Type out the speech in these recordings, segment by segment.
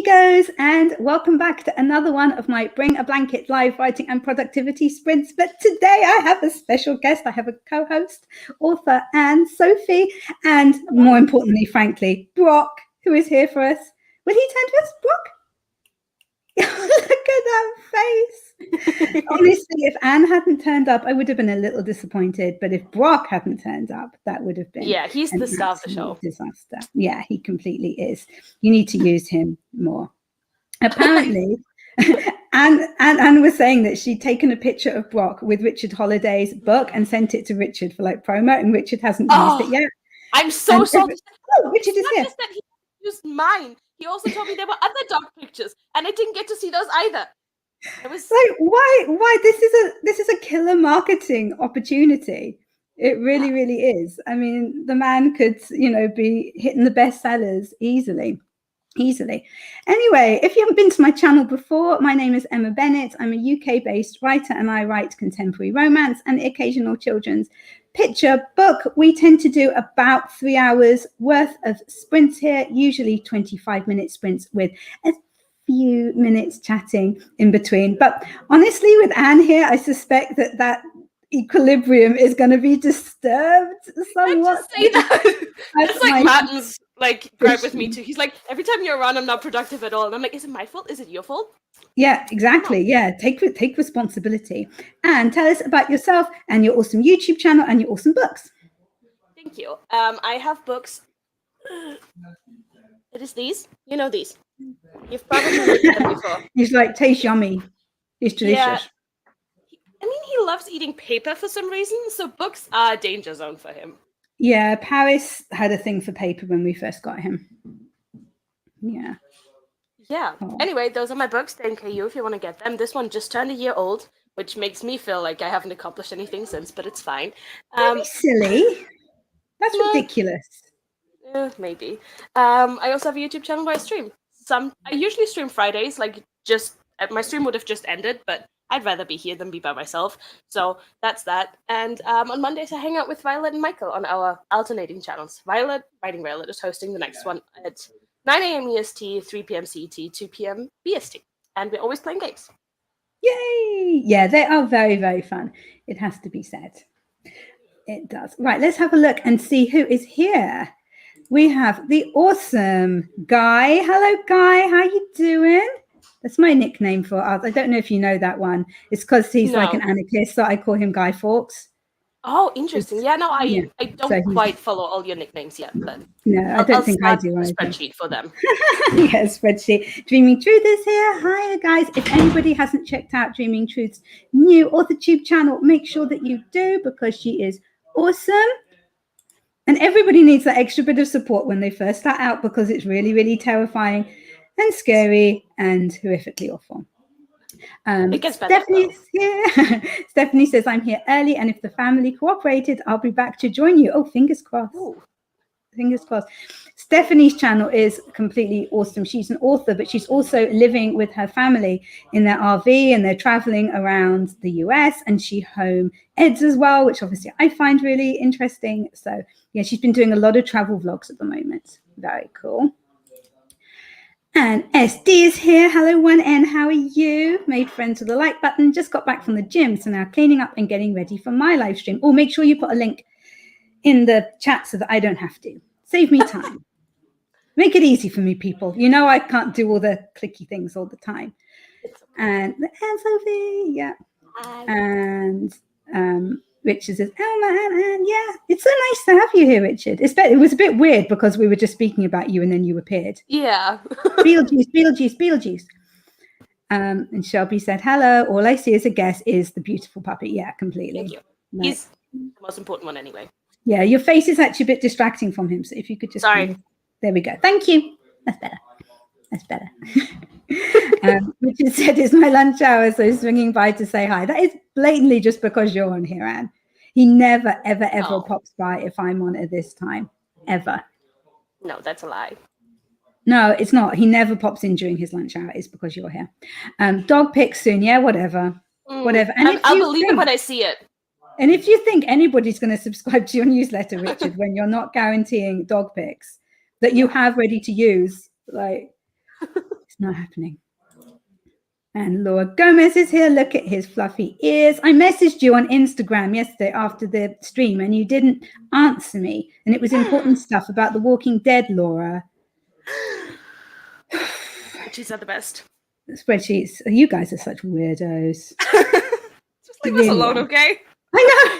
amigos, and welcome back to another one of my Bring a Blanket live writing and productivity sprints. But today I have a special guest. I have a co-host, author Anne, Sophie, and more importantly, frankly, Brock, who is here for us. Will he turn to us, Brock? Look at that face. Honestly, if Anne hadn't turned up, I would have been a little disappointed. But if Brock hadn't turned up, that would have been he's the star of the show. Disaster. Yeah, he completely is. You need to use him more. Apparently, Anne was saying that she'd taken a picture of Brock with Richard Holiday's book and sent it to Richard for like promo, and Richard hasn't used it yet. I'm so sorry. Richard is here. Just that he used mine. He also told me there were other dog pictures, and I didn't get to see those either. It was like, why? This is a killer marketing opportunity. It really, really is. I mean, the man could, be hitting the bestsellers easily. Anyway, if you haven't been to my channel before, my name is Emma Bennet. I'm a UK-based writer, and I write contemporary romance and occasional children's picture book. We tend to do about 3 hours worth of sprints here, usually 25-minute sprints with a few minutes chatting in between. But honestly, with Anne here, I suspect that equilibrium is going to be disturbed somewhat. Just say that. That's like Martin's gripe with me too. He's like, every time you're around, I'm not productive at all. And I'm like, is it my fault? Is it your fault? Yeah, exactly. Yeah, take responsibility. And tell us about yourself and your awesome YouTube channel and your awesome books. Thank you. I have books. It is these. You know these. You've probably heard them before. He's like, tastes yummy. It's delicious. Yeah. I mean, he loves eating paper for some reason, so books are a danger zone for him. Yeah, Paris had a thing for paper when we first got him. Yeah. Yeah. Oh. Anyway, those are my books. Thank you if you want to get them. This one just turned a year old, which makes me feel like I haven't accomplished anything since, but it's fine. Don't be silly. That's ridiculous. Maybe. I also have a YouTube channel where I stream. I usually stream Fridays, my stream would have just ended, but I'd rather be here than be by myself. So that's that. And on Mondays, I hang out with Violet and Michael on our alternating channels. Writing Violet, is hosting the next one at 9 a.m. EST, 3 p.m. CET, 2 p.m. BST. And we're always playing games. Yay! Yeah, they are very, very fun. It has to be said. It does. Right, let's have a look and see who is here. We have the awesome Guy. Hello, Guy. How you doing? That's my nickname for us. I don't know if you know that one. It's because he's like an anarchist, so I call him Guy Fawkes. Oh, interesting. I don't quite follow all your nicknames yet, but no, I don't think I do. A spreadsheet for them. Yeah, spreadsheet. Dreaming Truth is here. Hi, guys. If anybody hasn't checked out Dreaming Truth's new AuthorTube channel, make sure that you do, because she is awesome. And everybody needs that extra bit of support when they first start out, because it's really, really terrifying and scary and horrifically awful. It gets better. Stephanie's here. Stephanie says, I'm here early, and if the family cooperated, I'll be back to join you. Oh, fingers crossed. Ooh. Fingers crossed. Stephanie's channel is completely awesome. She's an author, but she's also living with her family in their RV, and they're traveling around the US, and she home eds as well, which obviously I find really interesting. So yeah, she's been doing a lot of travel vlogs at the moment. Very cool. And SD is here. Hello, 1N. How are you? Made friends with the like button. Just got back from the gym, so now cleaning up and getting ready for my live stream. Oh, make sure you put a link in the chat so that I don't have to. Save me time. Make it easy for me, people. You know I can't do all the clicky things all the time. And Sophie, yeah. Hi. And Richard says, Elma and yeah, it's so nice to have you here, Richard. It was a bit weird because we were just speaking about you and then you appeared. Yeah. Beetlejuice. And Shelby said, hello. All I see as a guest is the beautiful puppy. Yeah, completely. Thank you. No. He's the most important one anyway. Yeah, your face is actually a bit distracting from him. So if you could just... Sorry. There we go. Thank you. That's better. Richard said, it's my lunch hour, so swinging by to say hi. That is blatantly just because you're on here, Anne. He never, ever pops by if I'm on at this time. Ever. No, that's a lie. No, it's not. He never pops in during his lunch hour. It's because you're here. Dog pics soon. Yeah, whatever. Whatever. And I'll believe it when I see it. And if you think anybody's going to subscribe to your newsletter, Richard, when you're not guaranteeing dog pics that you have ready to use, like, It's not happening. And Laura Gomez is here. Look at his fluffy ears. I messaged you on Instagram yesterday after the stream and you didn't answer me. And it was important stuff about The Walking Dead, Laura. She's at the best. Spreadsheets. You guys are such weirdos. Just leave us alone, okay? I know.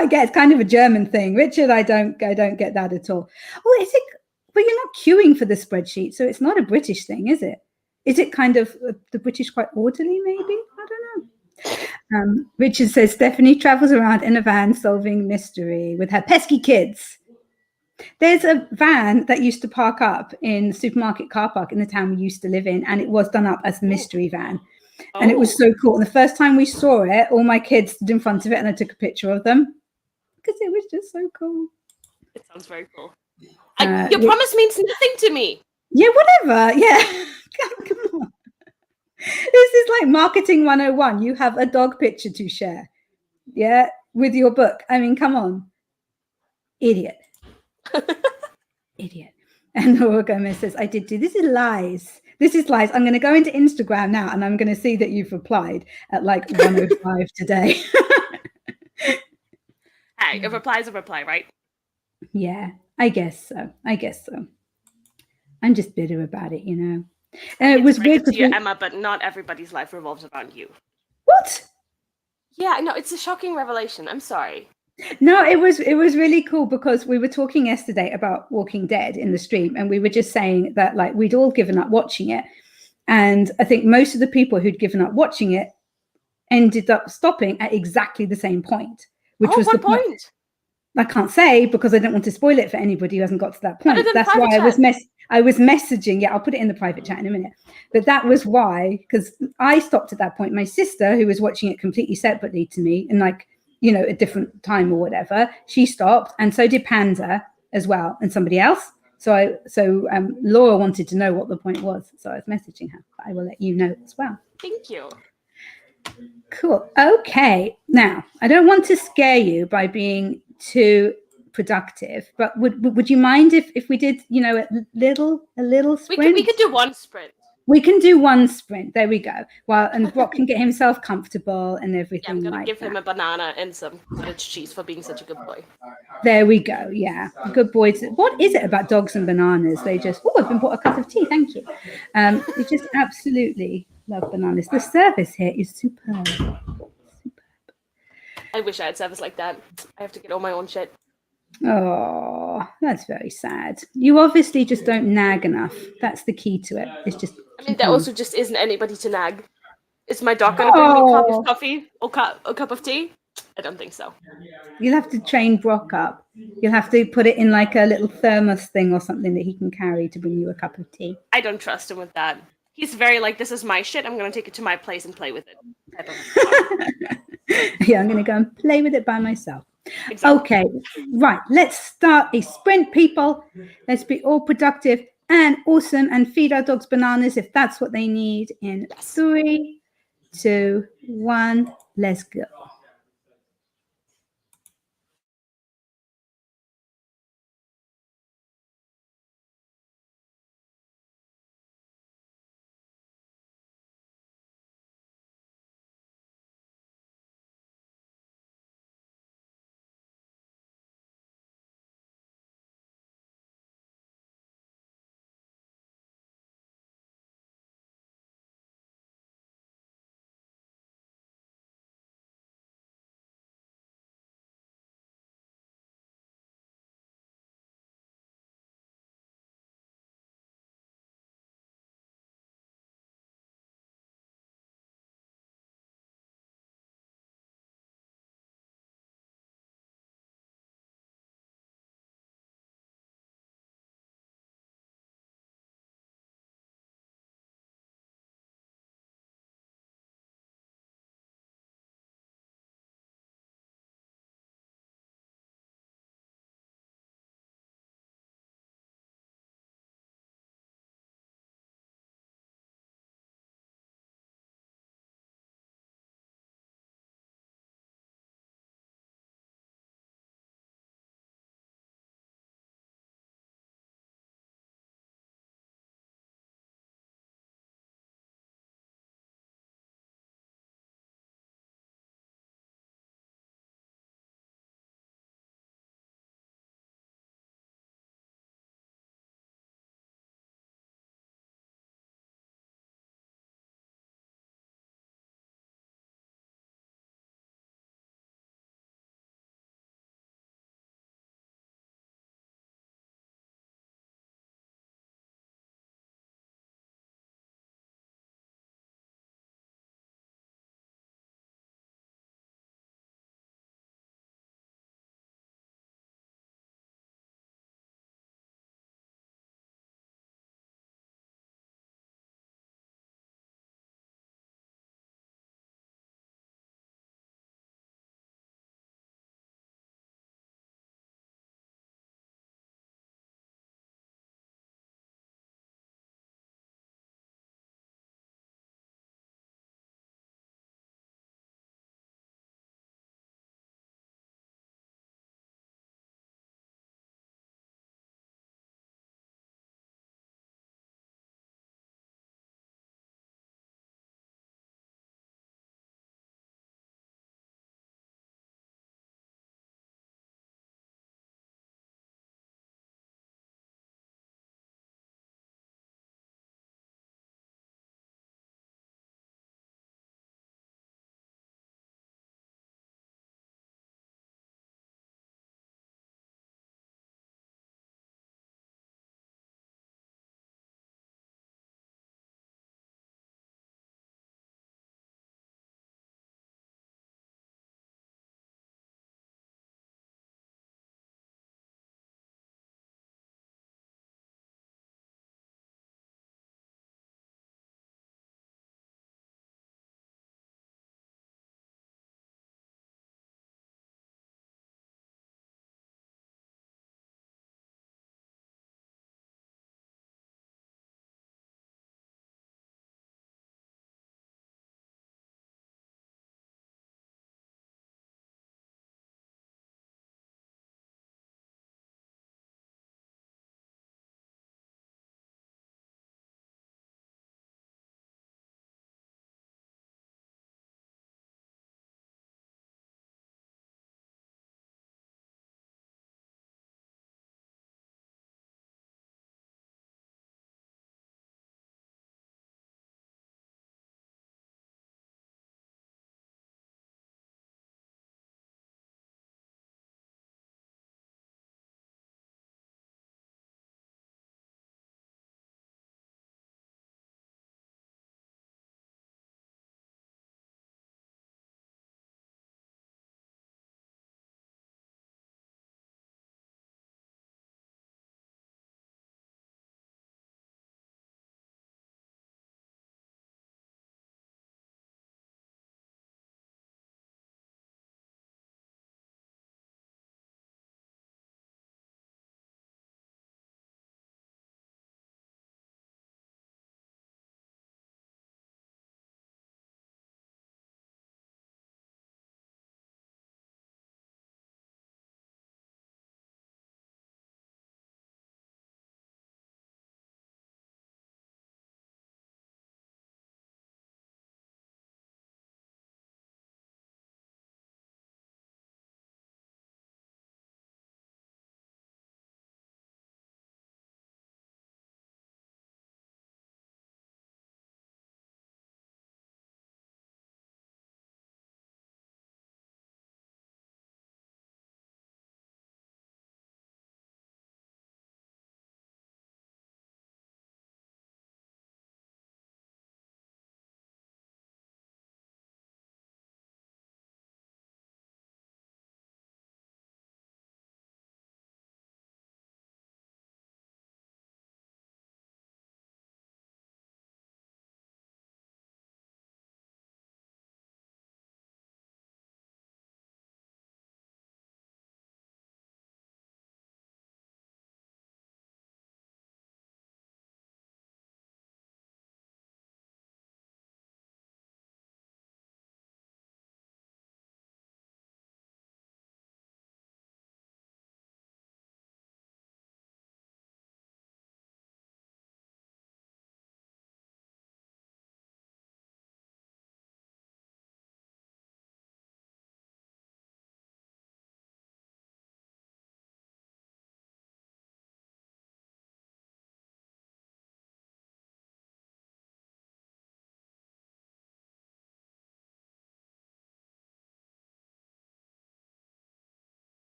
I get it's kind of a German thing. Richard, I don't get that at all. Oh, is it? But you're not queuing for the spreadsheet, so it's not a British thing, is it? Is it kind of the British quite orderly, maybe? I don't know. Richard says Stephanie travels around in a van solving mystery with her pesky kids. There's a van that used to park up in the supermarket car park in the town we used to live in, and it was done up as the mystery van. And it was so cool. And the first time we saw it, all my kids stood in front of it and I took a picture of them because it was just so cool. It sounds very cool. Your promise means nothing to me. Yeah, whatever. Yeah. Come on. This is like marketing 101. You have a dog picture to share. Yeah, with your book. I mean, come on. Idiot. Idiot. And Laura Gomez says, I did do. This is lies. This is lies. I'm going to go into Instagram now and I'm going to see that you've replied at like 1:05 today. Hey, a reply is a reply, right? Yeah, I guess so. I'm just bitter about it, you know. It was weird to you, Emma, but not everybody's life revolves around you. What? Yeah, I know. It's a shocking revelation. I'm sorry. No, it was really cool because we were talking yesterday about Walking Dead in the stream, and we were just saying that like we'd all given up watching it, and I think most of the people who'd given up watching it ended up stopping at exactly the same point, which was the point. I can't say because I don't want to spoil it for anybody who hasn't got to that point. That's why I was messaging. Yeah, I'll put it in the private chat in a minute. But that was why, because I stopped at that point. My sister, who was watching it completely separately to me, and like, you know, a different time or whatever, she stopped, and so did Panda as well, and somebody else. So Laura wanted to know what the point was, so I was messaging her. I will let you know as well. Thank you. Cool. Okay. Now, I don't want to scare you by being too productive, but would you mind if we did, you know, a little sprint? We could do one sprint. We can do one sprint. There we go. Well, and Brock can get himself comfortable and everything. Yeah, I'm gonna give him a banana and some cottage cheese for being such a good boy. There we go. Yeah, good boys. What is it about dogs and bananas? They just I've been bought a cup of tea. Thank you. They just absolutely love bananas. The service here is superb. I wish I had service like that. I have to get all my own shit. Oh, that's very sad. You obviously just don't nag enough. That's the key to it. It's just. I mean, there also just isn't anybody to nag. Is my dog gonna bring me a cup of coffee or a cup of tea? I don't think so. You'll have to train Brock up. You'll have to put it in like a little thermos thing or something that he can carry to bring you a cup of tea. I don't trust him with that. He's very like, this is my shit. I'm gonna take it to my place and play with it. Yeah, I'm gonna go and play with it by myself. Exactly. Okay, right. Let's start a sprint, people. Let's be all productive and awesome and feed our dogs bananas if that's what they need in 3, 2, 1. Let's go.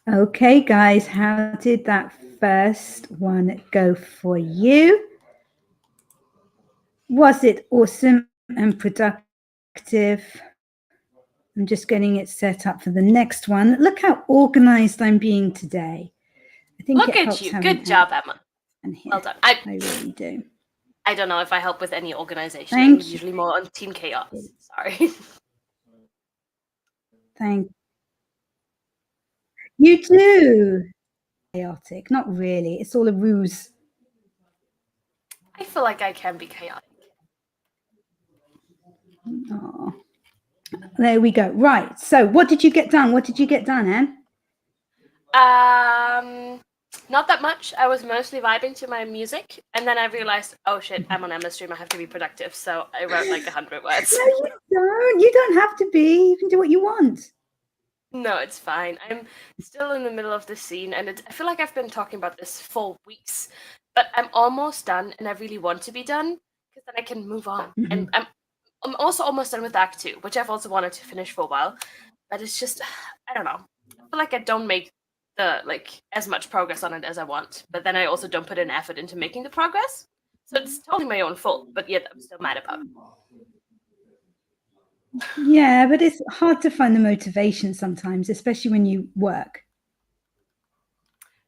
Okay, guys, how did that first one go for you? Was it awesome and productive? I'm just getting it set up for the next one. Look how organized I'm being today. I think Look it at helps you. having Good job, Emma. Here. Well done. I really do. I don't know if I help with any organization. Thank I'm usually more on Team Chaos. Sorry. Thank you too. Chaotic. Not really. It's all a ruse. I feel like I can be chaotic. Oh. There we go. Right. So what did you get done? What did you get done, Anne? Not that much. I was mostly vibing to my music, and then I realized, oh shit, I'm on Emma's stream. I have to be productive. So I wrote like 100 words. No, you don't. You don't have to be. You can do what you want. No, it's fine. I'm still in the middle of the scene, and I feel like I've been talking about this for weeks, but I'm almost done, and I really want to be done because then I can move on. And I'm also almost done with Act 2, which I've also wanted to finish for a while, but it's just, I don't know. I feel like I don't make as much progress on it as I want, but then I also don't put an effort into making the progress. So it's totally my own fault, but yet I'm still mad about it. Yeah, but it's hard to find the motivation sometimes, especially when you work.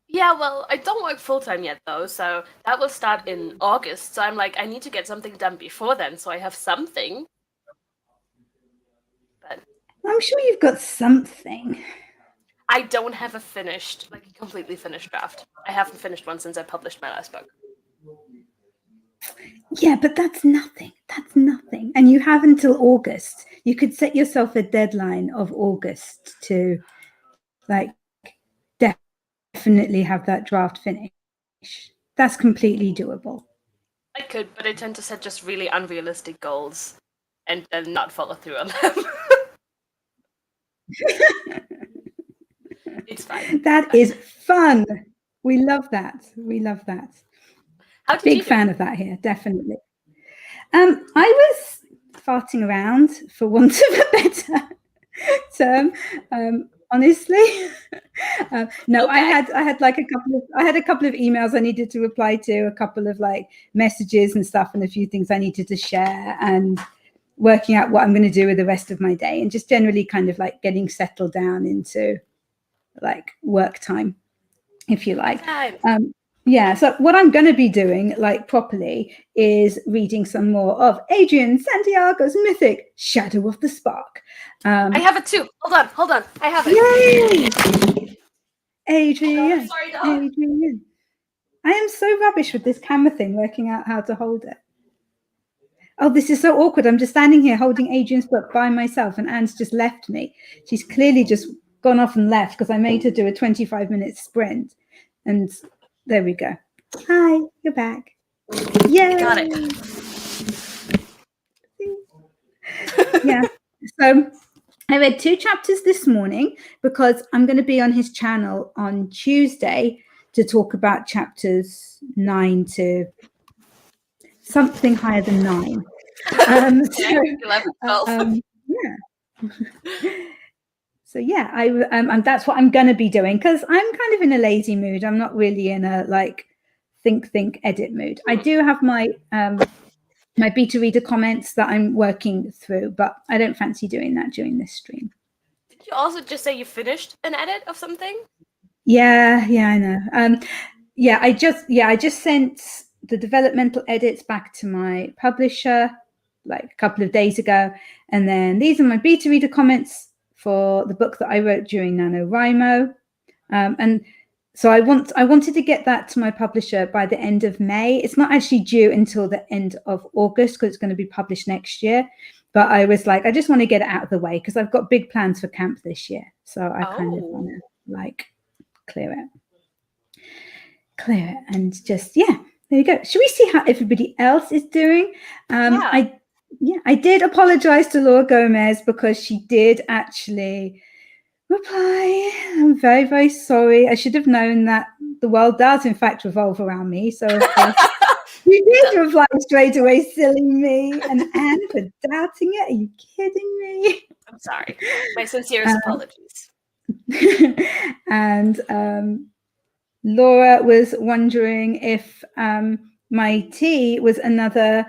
Yeah, well, I don't work full-time yet, though, so that will start in August. So I'm like, I need to get something done before then, so I have something. But I'm sure you've got something. I don't have a completely finished draft. I haven't finished one since I published my last book. Yeah, but that's nothing. That's nothing. And you have until August. You could set yourself a deadline of August to, definitely have that draft finished. That's completely doable. I could, but I tend to set just really unrealistic goals and then not follow through on them. It's fine. That is fun. We love that. We love that. Big fan of that here, definitely. I was farting around, for want of a better term. Honestly, no, okay. I had like a couple of emails I needed to reply to, a couple of like messages and stuff, and a few things I needed to share, and working out what I'm going to do with the rest of my day, and just generally kind of like getting settled down into like work time, if you like. Yeah, so what I'm going to be doing, like properly, is reading some more of Adrian Santiago's mythic Shadow of the Spark. I have it too. Hold on. I have it. Yay! Adrian. Oh, sorry, dog. Adrian. I am so rubbish with this camera thing, working out how to hold it. Oh, this is so awkward. I'm just standing here holding Adrian's book by myself, and Anne's just left me. She's clearly just gone off and left because I made her do a 25-minute sprint. And there we go. Hi, you're back. Yay! Got it. Yeah. So I read 2 chapters this morning because I'm going to be on his channel on Tuesday to talk about chapters 9 to something higher than 9. Yeah. So yeah, and that's what I'm going to be doing because I'm kind of in a lazy mood. I'm not really in a like think, edit mood. I do have my my beta reader comments that I'm working through, but I don't fancy doing that during this stream. Did you also just say you finished an edit of something? Yeah, I know. I just sent the developmental edits back to my publisher like a couple of days ago, and then these are my beta reader comments for the book that I wrote during NaNoWriMo, and so I wanted to get that to my publisher by the end of May. It's not actually due until the end of August because it's going to be published next year. But I was like, I just want to get it out of the way because I've got big plans for camp this year. So I kind of want to like clear it and just, yeah, there you go. Should we see how everybody else is doing? I did apologize to Laura Gomez because she did actually reply. I'm very, very sorry. I should have known that the world does in fact revolve around me. So of course you did reply straight away, silly me. And Anne for doubting it. Are you kidding me? I'm sorry. My sincerest apologies. And Laura was wondering if my tea was another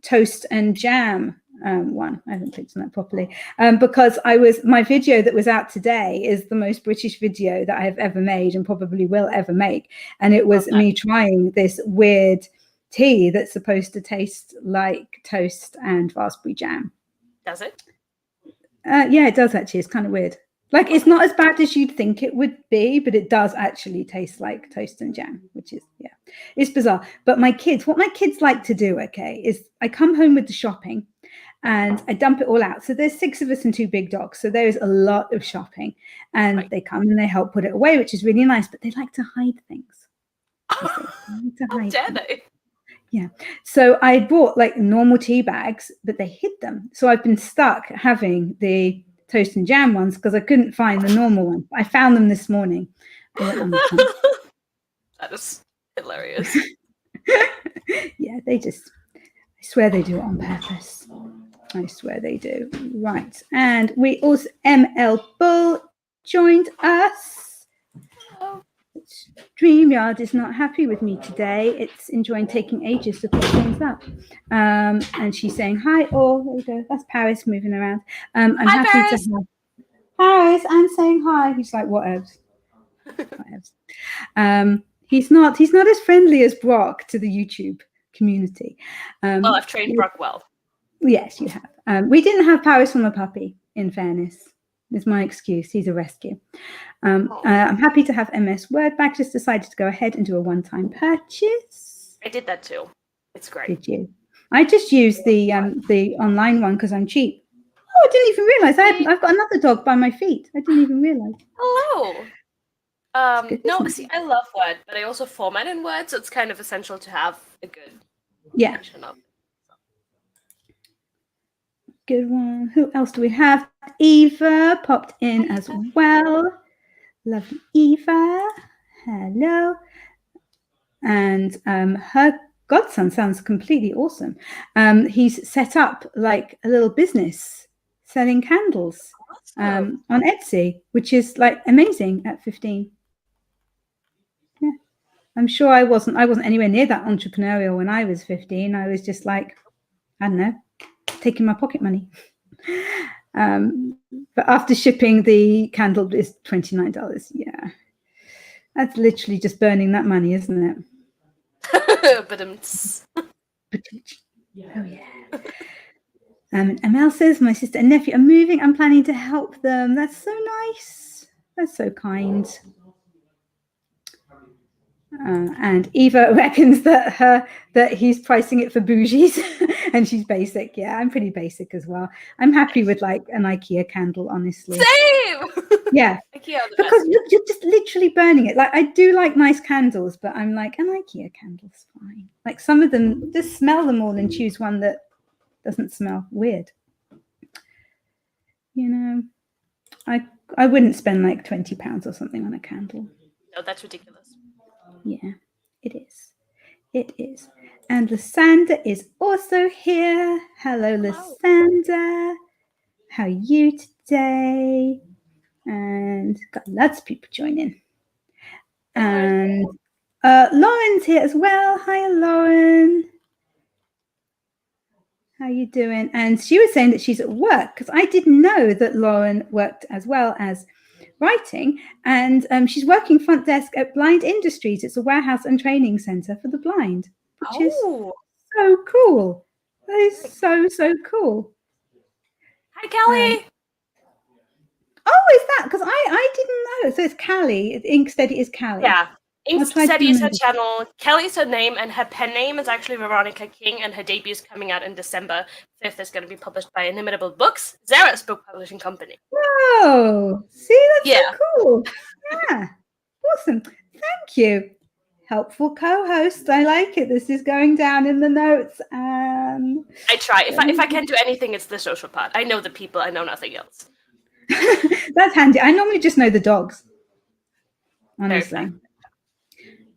toast and jam one. I haven't clicked on that properly because my video that was out today is the most British video that I have ever made and probably will ever make. And it was me trying this weird tea that's supposed to taste like toast and raspberry jam. Does it? Yeah, it does actually. It's kind of weird. Like, it's not as bad as you'd think it would be, but it does actually taste like toast and jam, which is, yeah, it's bizarre. But what my kids like to do, okay, is I come home with the shopping and I dump it all out. So there's 6 of us and 2 big dogs. So there's a lot of shopping. And they come and they help put it away, which is really nice. But they like to hide things. How dare they? Yeah. So I bought like normal tea bags, but they hid them. So I've been stuck having the toast and jam ones because I couldn't find the normal one. I found them this morning. That is hilarious. Yeah, I swear they do it on purpose. I swear they do. Right. And we also, ML Bull joined us. Hello. StreamYard is not happy with me today. It's enjoying taking ages to put things up. And she's saying hi. Oh, there we go. That's Paris moving around. I'm hi, happy Paris. to have Paris. I'm saying hi. He's like, whatevs. He's not as friendly as Brock to the YouTube community. Well, I've trained Brock well. Yes, you have. We didn't have Paris from the puppy, in fairness. Is my excuse. He's a rescue. I'm happy to have MS Word back. Just decided to go ahead and do a one-time purchase. I did that too. It's great. Did you? I just used the online one because I'm cheap. Oh, I didn't even realize I've got another dog by my feet. I didn't even realize. Hello. No, see, I love Word, but I also format in Word, so it's kind of essential to have a good version of it. Good one. Who else do we have? Eva popped in as well. Lovely Eva. Hello. And her godson sounds completely awesome. He's set up like a little business selling candles on Etsy, which is like amazing at 15. Yeah. I'm sure I wasn't anywhere near that entrepreneurial when I was 15. I was just like, I don't know, taking my pocket money. But after shipping, the candle is $29. Yeah, that's literally just burning that money, isn't it? But oh yeah. Amel says, my sister and nephew are moving. I'm planning to help them. That's so nice. That's so kind. And Eva reckons that he's pricing it for bougies and she's basic. Yeah, I'm pretty basic as well. I'm happy with like an IKEA candle, honestly. Same! Yeah. IKEA because you're just literally burning it. Like, I do like nice candles, but I'm like, an IKEA candle's fine. Like, some of them, just smell them all and choose one that doesn't smell weird. You know, I wouldn't spend like £20 or something on a candle. No, that's ridiculous. Yeah, it is. It is. And Lysander is also here. Hello, Lysander. How are you today? And got lots of people joining. And Lauren's here as well. Hi, Lauren. How you doing? And she was saying that she's at work because I didn't know that Lauren worked as well as writing, and she's working front desk at Blind Industries. It's a warehouse and training center for the blind, which is so cool. That is so cool. Hi, Kelly. Oh, is that because I didn't know? So it's Callie. Inksteady is Callie. Yeah, Inksteady is her channel. Kelly's her name, and her pen name is actually Veronica King, and her debut is coming out in December 5th. It's going to be published by Inimitable Books, Zara's book publishing company. Whoa! See, that's so cool. Yeah, awesome. Thank you. Helpful co-host. I like it. This is going down in the notes. I try. If I can do anything, it's the social part. I know the people. I know nothing else. That's handy. I normally just know the dogs. Honestly.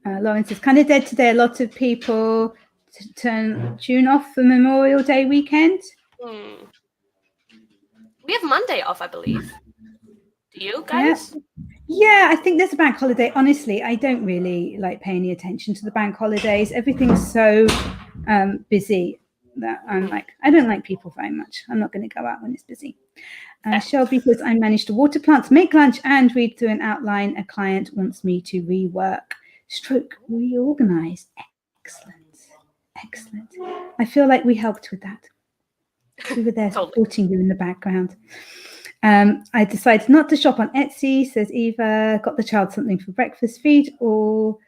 Lauren says, kind of dead today. A lot of people tune off for Memorial Day weekend. We have Monday off, I believe. Do you guys? Yeah, I think there's a bank holiday. Honestly, I don't really like pay any attention to the bank holidays. Everything's so busy that I'm like, I don't like people very much. I'm not going to go out when it's busy. Shelby says, I managed to water plants, make lunch, and read through an outline. A client wants me to rework, reorganize. Excellent. I feel like we helped with that. We were there supporting you in the background. I decided not to shop on Etsy, says Eva. Got the child something for breakfast, feed all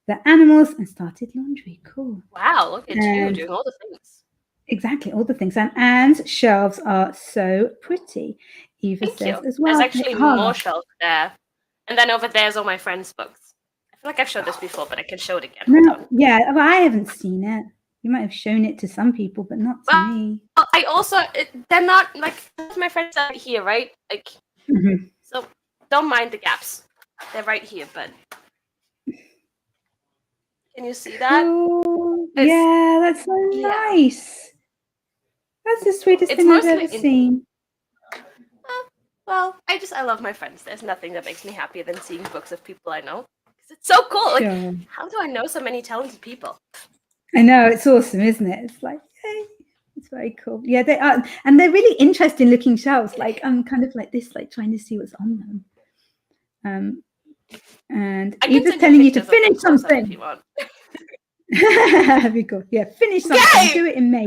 the animals, and started laundry. Cool. Wow, look at you doing all the things. Exactly, all the things. And Anne's shelves are so pretty. Eva says as well. There's actually more shelves there. And then over there's all my friends' books. I feel like I've showed this before, but I can show it again. No, yeah, well, I haven't seen it. You might have shown it to some people, but not to me. I also, they're not, like, my friends are here, right? Like, so don't mind the gaps. They're right here, but can you see that? Oh, yeah, that's so nice. That's the sweetest thing I've ever seen. Well, I love my friends. There's nothing that makes me happier than seeing books of people I know. Because it's so cool. Like, how do I know so many talented people? I know, it's awesome, isn't it? It's like, hey, it's very cool. Yeah, they are, and they're really interesting looking shelves. Like, I'm kind of like this, like trying to see what's on them. And Eva's telling you to finish something. If you want. That'd be cool. Yeah, finish something. Yay! Do it in May.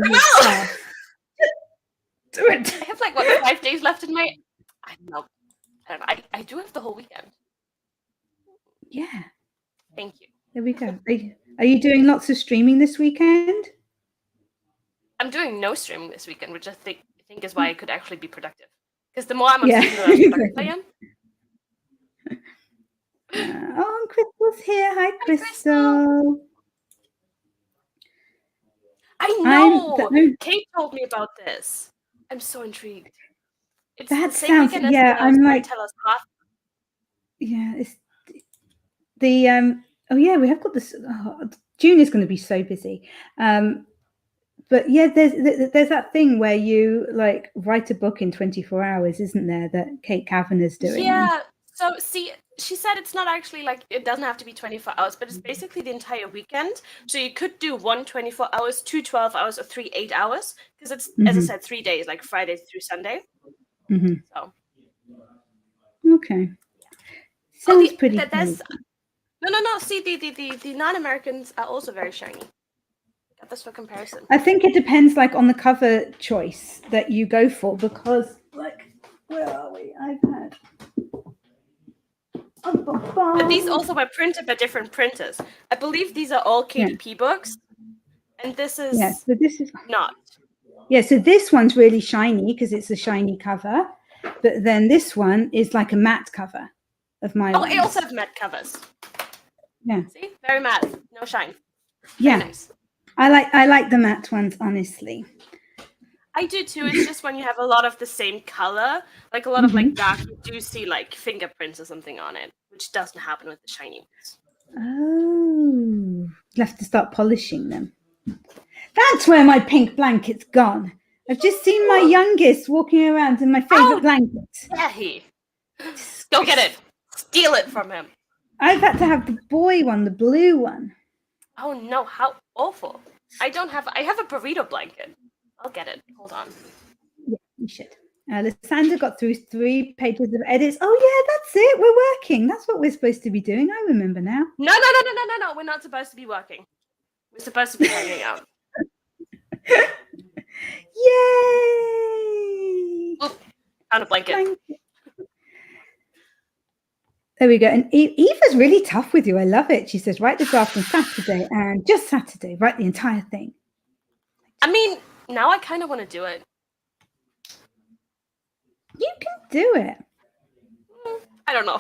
Do it. I have like what 5 days left in May. I don't know. I do have the whole weekend. Yeah. Thank you. There we go. Are you doing lots of streaming this weekend? I'm doing no streaming this weekend, which I think is why I could actually be productive. Because the more I'm on stream, the less productive I am. Oh, Crystal's here. Hi, Crystal. I know. Kate told me about this. I'm so intrigued. It's that the same sounds. Yeah, I'm like. Tell us half. Yeah, it's the Oh yeah, we have got this. June is going to be so busy. But yeah, there's that thing where you like write a book in 24 hours, isn't there? That Kate Kavanagh's doing. Yeah. So see, she said it's not actually like it doesn't have to be 24 hours, but it's basically the entire weekend. So you could do 1 24 hours, 2 12 hours, or 3 8 hours because it's as I said 3 days, like Friday through Sunday. So. Okay. Sounds pretty. No. See, the non-Americans are also very shiny. Got this for comparison. I think it depends, like, on the cover choice that you go for, because, like, where are we? iPad. But these also were printed by different printers. I believe these are all KDP books, and this is but this is not. Yeah, so this one's really shiny because it's a shiny cover, but then this one is like a matte cover of my. Oh, I also have matte covers. Yeah. See, very matte, no shine. Yeah. Very nice. I like the matte ones, honestly. I do too. It's just when you have a lot of the same color, like a lot of like dark, you do see like fingerprints or something on it, which doesn't happen with the shiny ones. Oh, you'll have to start polishing them. That's where my pink blanket's gone. I've just seen my youngest walking around in my favorite blanket. Yeah, go get it. Steal it from him. I've had to have the boy one, the blue one. Oh no, how awful. I have a burrito blanket. I'll get it. Hold on. Yeah, you should. Lysandra got through 3 pages of edits. Oh yeah, that's it. We're working. That's what we're supposed to be doing. I remember now. No. We're not supposed to be working. We're supposed to be hanging out. Yay! Oop, found a blanket. There we go. And Eva's really tough with you. I love it. She says, write the draft on Saturday and just Saturday. Write the entire thing. I mean, now I kind of want to do it. You can do it. I don't know.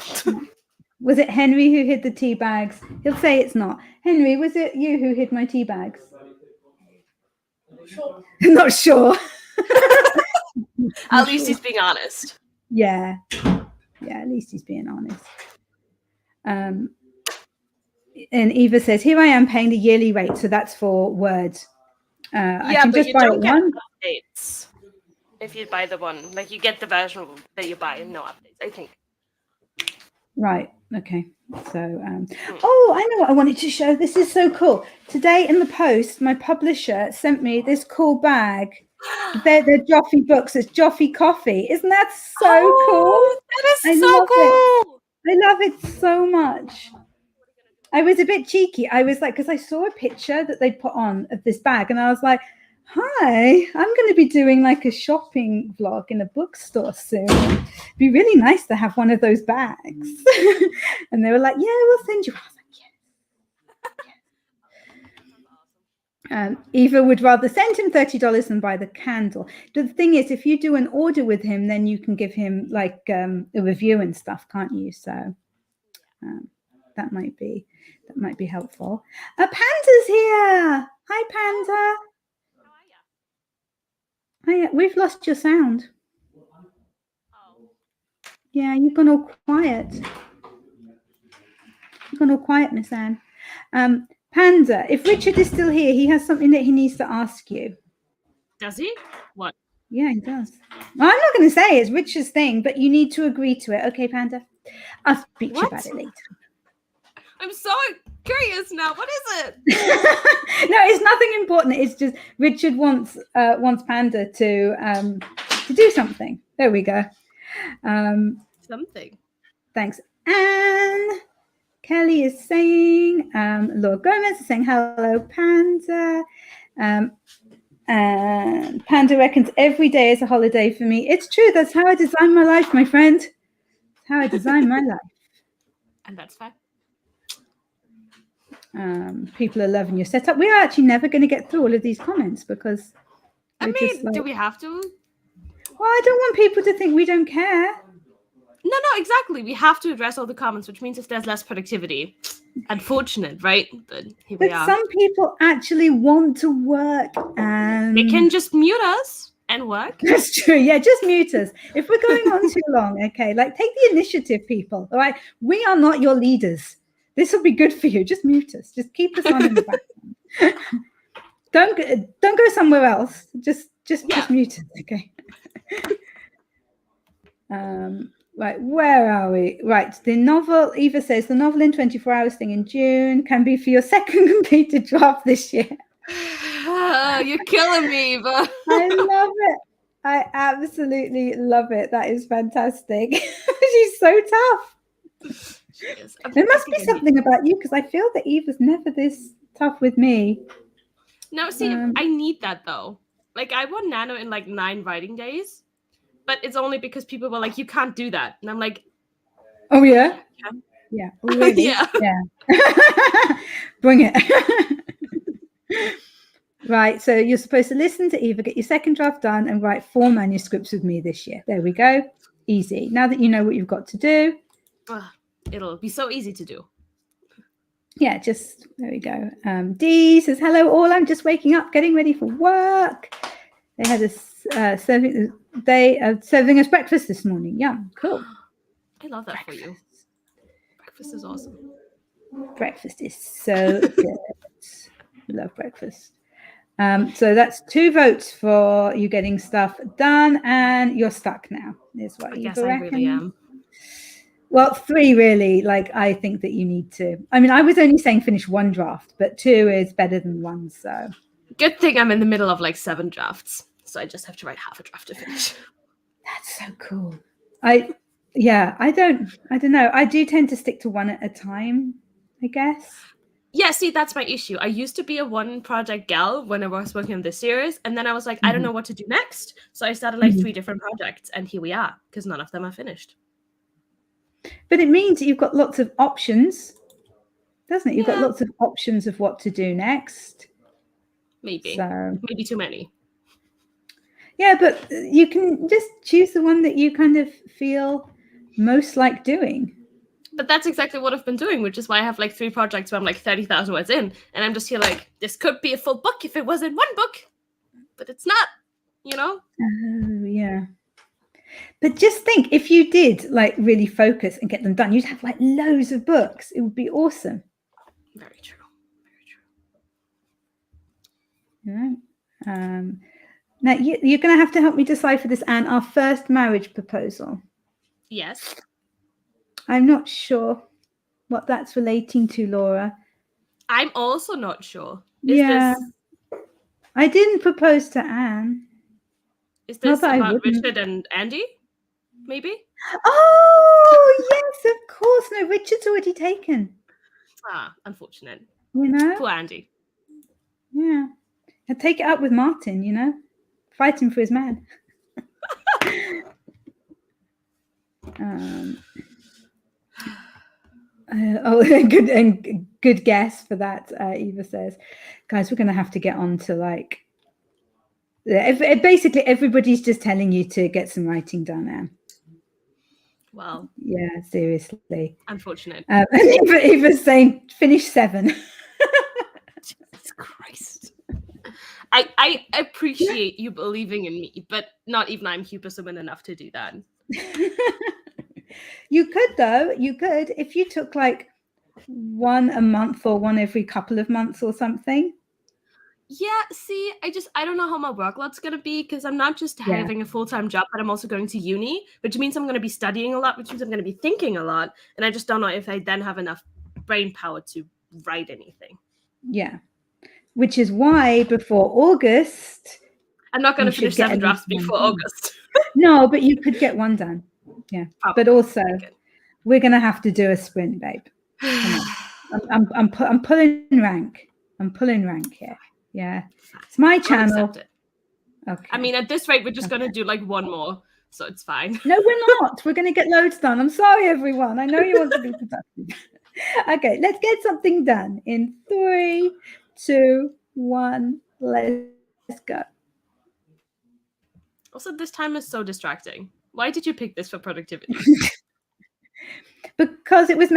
Was it Henry who hid the tea bags? He'll say it's not. Henry, was it you who hid my tea bags? Not sure. At least he's being honest. Yeah. Yeah, at least he's being honest. And Eva says, here I am paying the yearly rate. So that's for Word. I can but just you buy don't it get one. updates if you buy the one. Like you get the version that you buy and no updates, I think. Right. Okay. So, oh, I know what I wanted to show. This is so cool. Today in the post, my publisher sent me this cool bag. They're Joffy books. It's Joffy coffee. Isn't that so cool? That is I so love cool. it. I love it so much. I was a bit cheeky. I was like, because I saw a picture that they put on of this bag, and I was like, hi, I'm going to be doing like a shopping vlog in a bookstore soon. It'd be really nice to have one of those bags. And they were like, yeah, we'll send you. I was like, yes. Eva would rather send him $30 than buy the candle. But the thing is, if you do an order with him, then you can give him like a review and stuff, can't you? So that might be helpful. Panda's here. Hi, Panda. Hiya. We've lost your sound. Yeah, you've gone all quiet. Miss Anne. Panda, if Richard is still here, he has something that he needs to ask you. Does he? What? Yeah, he does. Well, I'm not going to say it's Richard's thing, but you need to agree to it. Okay, Panda? I'll speak to you about it later. I'm so curious now. What is it? No, it's nothing important. It's just Richard wants Panda to do something. There we go. Something. Thanks. Anne. Kelly is saying, Laura Gomez is saying, hello, Panda. And Panda reckons every day is a holiday for me. It's true. That's how I design my life, my friend. That's how I design my life. And that's fine. People are loving your setup. We are actually never going to get through all of these comments because do we have to? Well, I don't want people to think we don't care. No, exactly. We have to address all the comments, which means if there's less productivity, unfortunate, right? But here we are. Some people actually want to work, and they can just mute us and work. That's true. Yeah, just mute us if we're going on too long. Okay, like take the initiative, people. All right, we are not your leaders. This will be good for you. Just mute us. Just keep us on in the background. Don't go somewhere else. Just mute us. Okay. Right, where are we? Right, the novel, Eva says, the novel in 24 hours thing in June can be for your second completed draft this year. You're killing me, Eva. I love it. I absolutely love it. That is fantastic. She's so tough. She is. There must be something about you because I feel that Eva's never this tough with me. No, see, I need that though. Like I won Nano in like 9 writing days. But it's only because people were like, you can't do that. And I'm like, oh, yeah? Yeah. Really? Yeah. Bring it. Right. So you're supposed to listen to Eva, get your second draft done, and write 4 manuscripts with me this year. There we go. Easy. Now that you know what you've got to do. It'll be so easy to do. Yeah, there we go. Dee says, hello, all. I'm just waking up, getting ready for work. They had serving us breakfast this morning. Yeah, cool. I love that for you. Breakfast is awesome. Breakfast is so good. Love breakfast. So that's 2 votes for you getting stuff done, and you're stuck now. Is what I guess I really am. Well, 3 really. Like I think that you need to. I mean, I was only saying finish 1 draft, but 2 is better than 1. So good thing I'm in the middle of like 7 drafts. So I just have to write half a draft to finish. That's so cool. I don't know. I do tend to stick to 1 at a time, I guess. Yeah, see, that's my issue. I used to be a 1 project gal when I was working on this series. And then I was like, I don't know what to do next. So I started like 3 different projects. And here we are, because none of them are finished. But it means that you've got lots of options, doesn't it? You've got lots of options of what to do next. Maybe too many. Yeah, but you can just choose the one that you kind of feel most like doing. But that's exactly what I've been doing, which is why I have like 3 projects where I'm like 30,000 words in. And I'm just here like, this could be a full book if it was in 1 book. But it's not, you know? Oh, yeah. But just think, if you did like really focus and get them done, you'd have like loads of books. It would be awesome. Very true. You know? Now you're going to have to help me decipher this, Anne. Our first marriage proposal. Yes. I'm not sure what that's relating to, Laura. I'm also not sure. Yeah. I didn't propose to Anne. Is this Not that about Richard and Andy? Maybe? Oh, yes, of course. No, Richard's already taken. Ah, unfortunate. You know? Poor Andy. Yeah. I'd take it up with Martin, you know? Fighting for his man. Good guess for that. Eva says, guys, we're going to have to get on to like. Basically, everybody's just telling you to get some writing done now. Well, yeah, seriously. Unfortunate. Eva's saying finish 7. Jesus Christ. I appreciate you believing in me, but not even I'm superhuman enough to do that. You could, though. You could if you took like one a month or one every couple of months or something. Yeah, see, I don't know how my workload's going to be because I'm not just having a full-time job, but I'm also going to uni, which means I'm going to be studying a lot, which means I'm going to be thinking a lot. And I just don't know if I then have enough brain power to write anything. Yeah. Which is why before August... I'm not going to finish 7 drafts before August. No, but you could get one done. Yeah. Probably. But also, we're going to have to do a sprint, babe. Come on. I'm pulling rank. I'm pulling rank here. Yeah. It's my channel. I'll accept it. Okay. I mean, at this rate, we're just going to do like one more, so it's fine. No, we're not. We're going to get loads done. I'm sorry, everyone. I know you want to be productive. Okay, let's get something done in 3, 2, 1. Let's go. Also, this time is so distracting. Why did you pick this for productivity? Because it was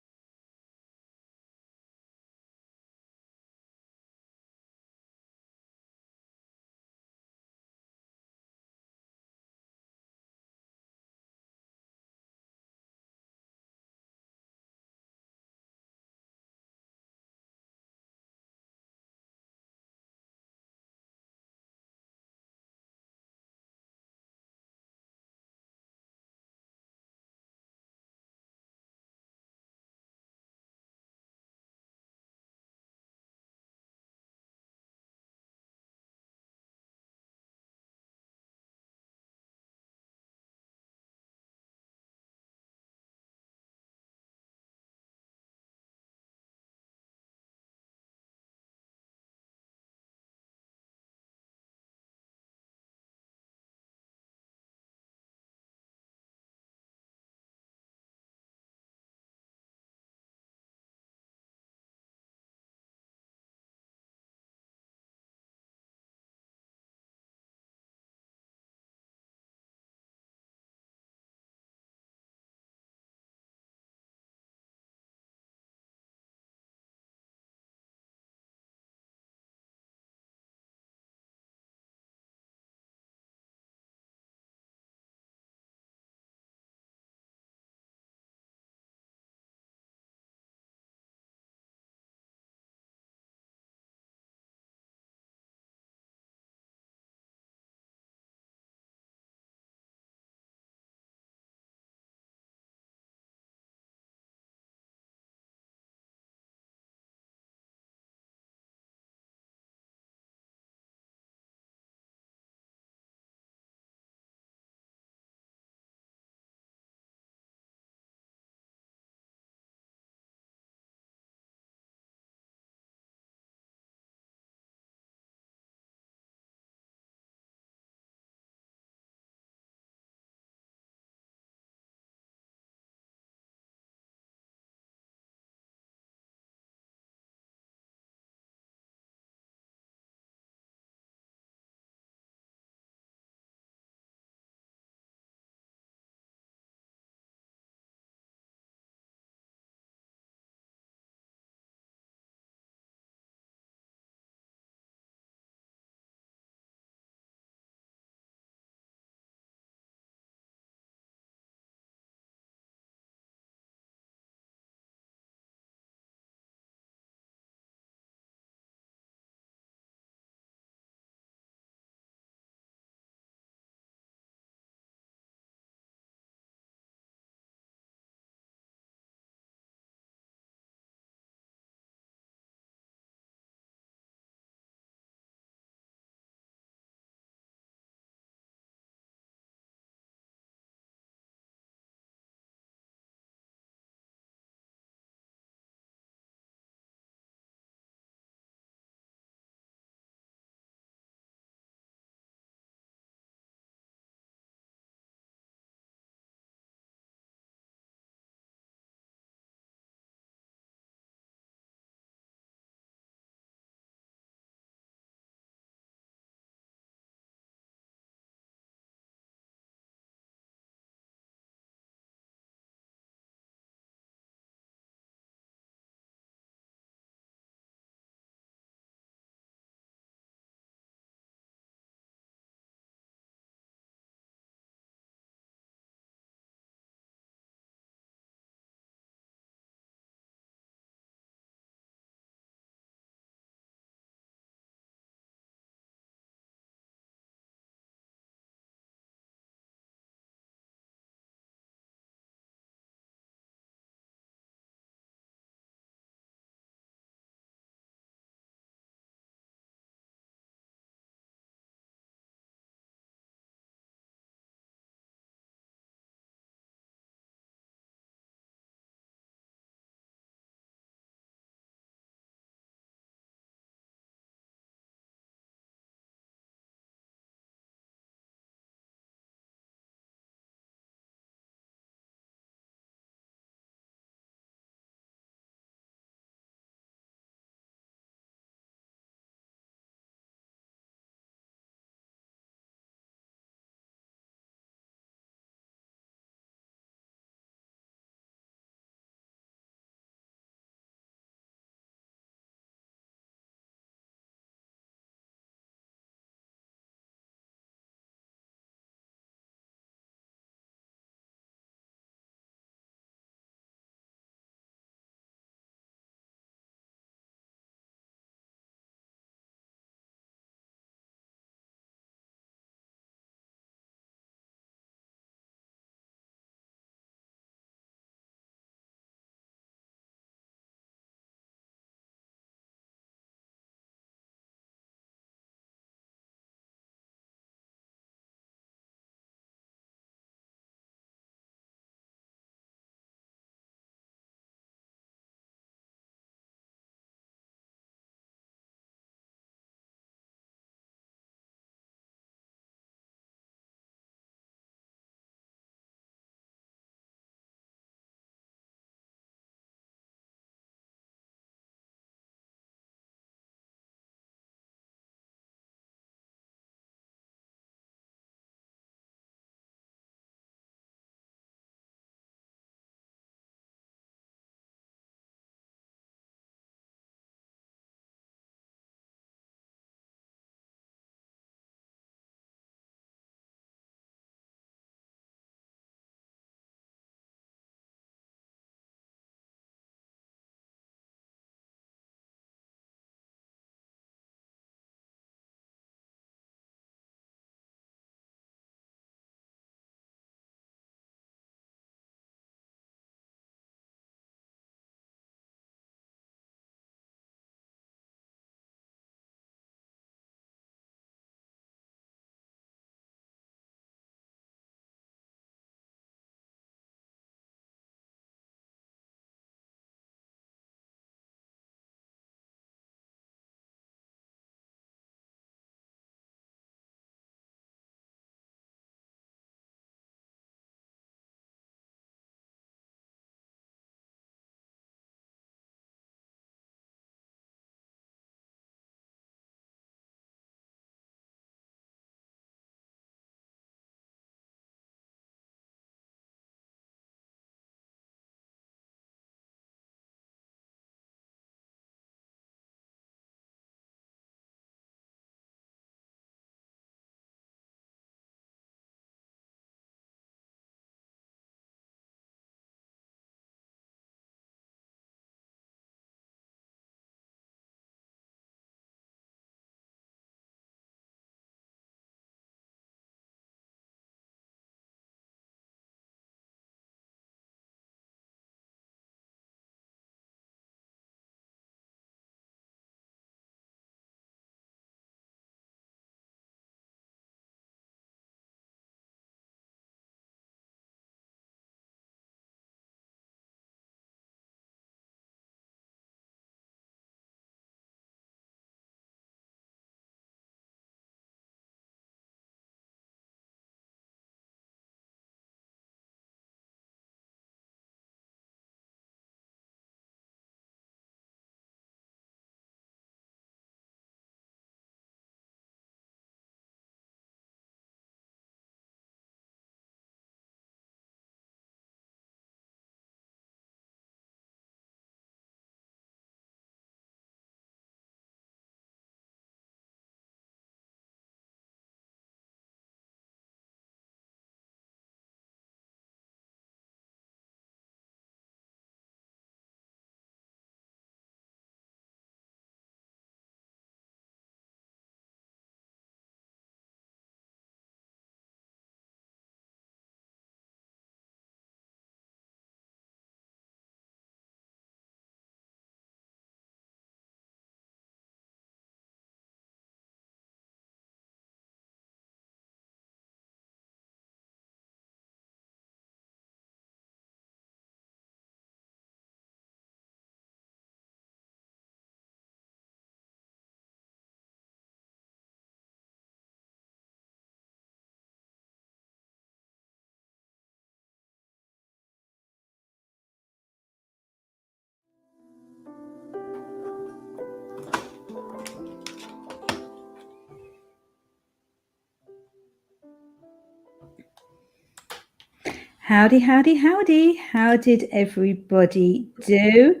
Howdy, howdy, howdy. How did everybody do?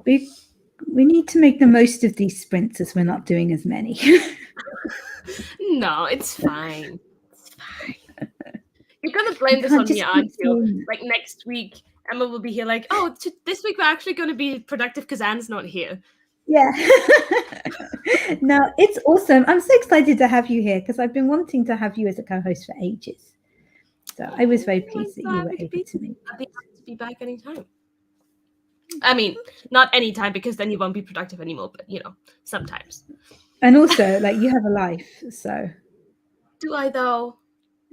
We need to make the most of these sprints as we're not doing as many. No, it's fine. It's fine. You're gonna blame this on me, aren't you? Like next week, Emma will be here like, oh, this week we're actually going to be productive because Anne's not here. Yeah. No, it's awesome. I'm so excited to have you here because I've been wanting to have you as a co-host for ages. So I was very pleased that you were able to make I'll be happy to be back anytime. I mean, not anytime because then you won't be productive anymore, but sometimes. And also, like, you have a life, so. Do I though?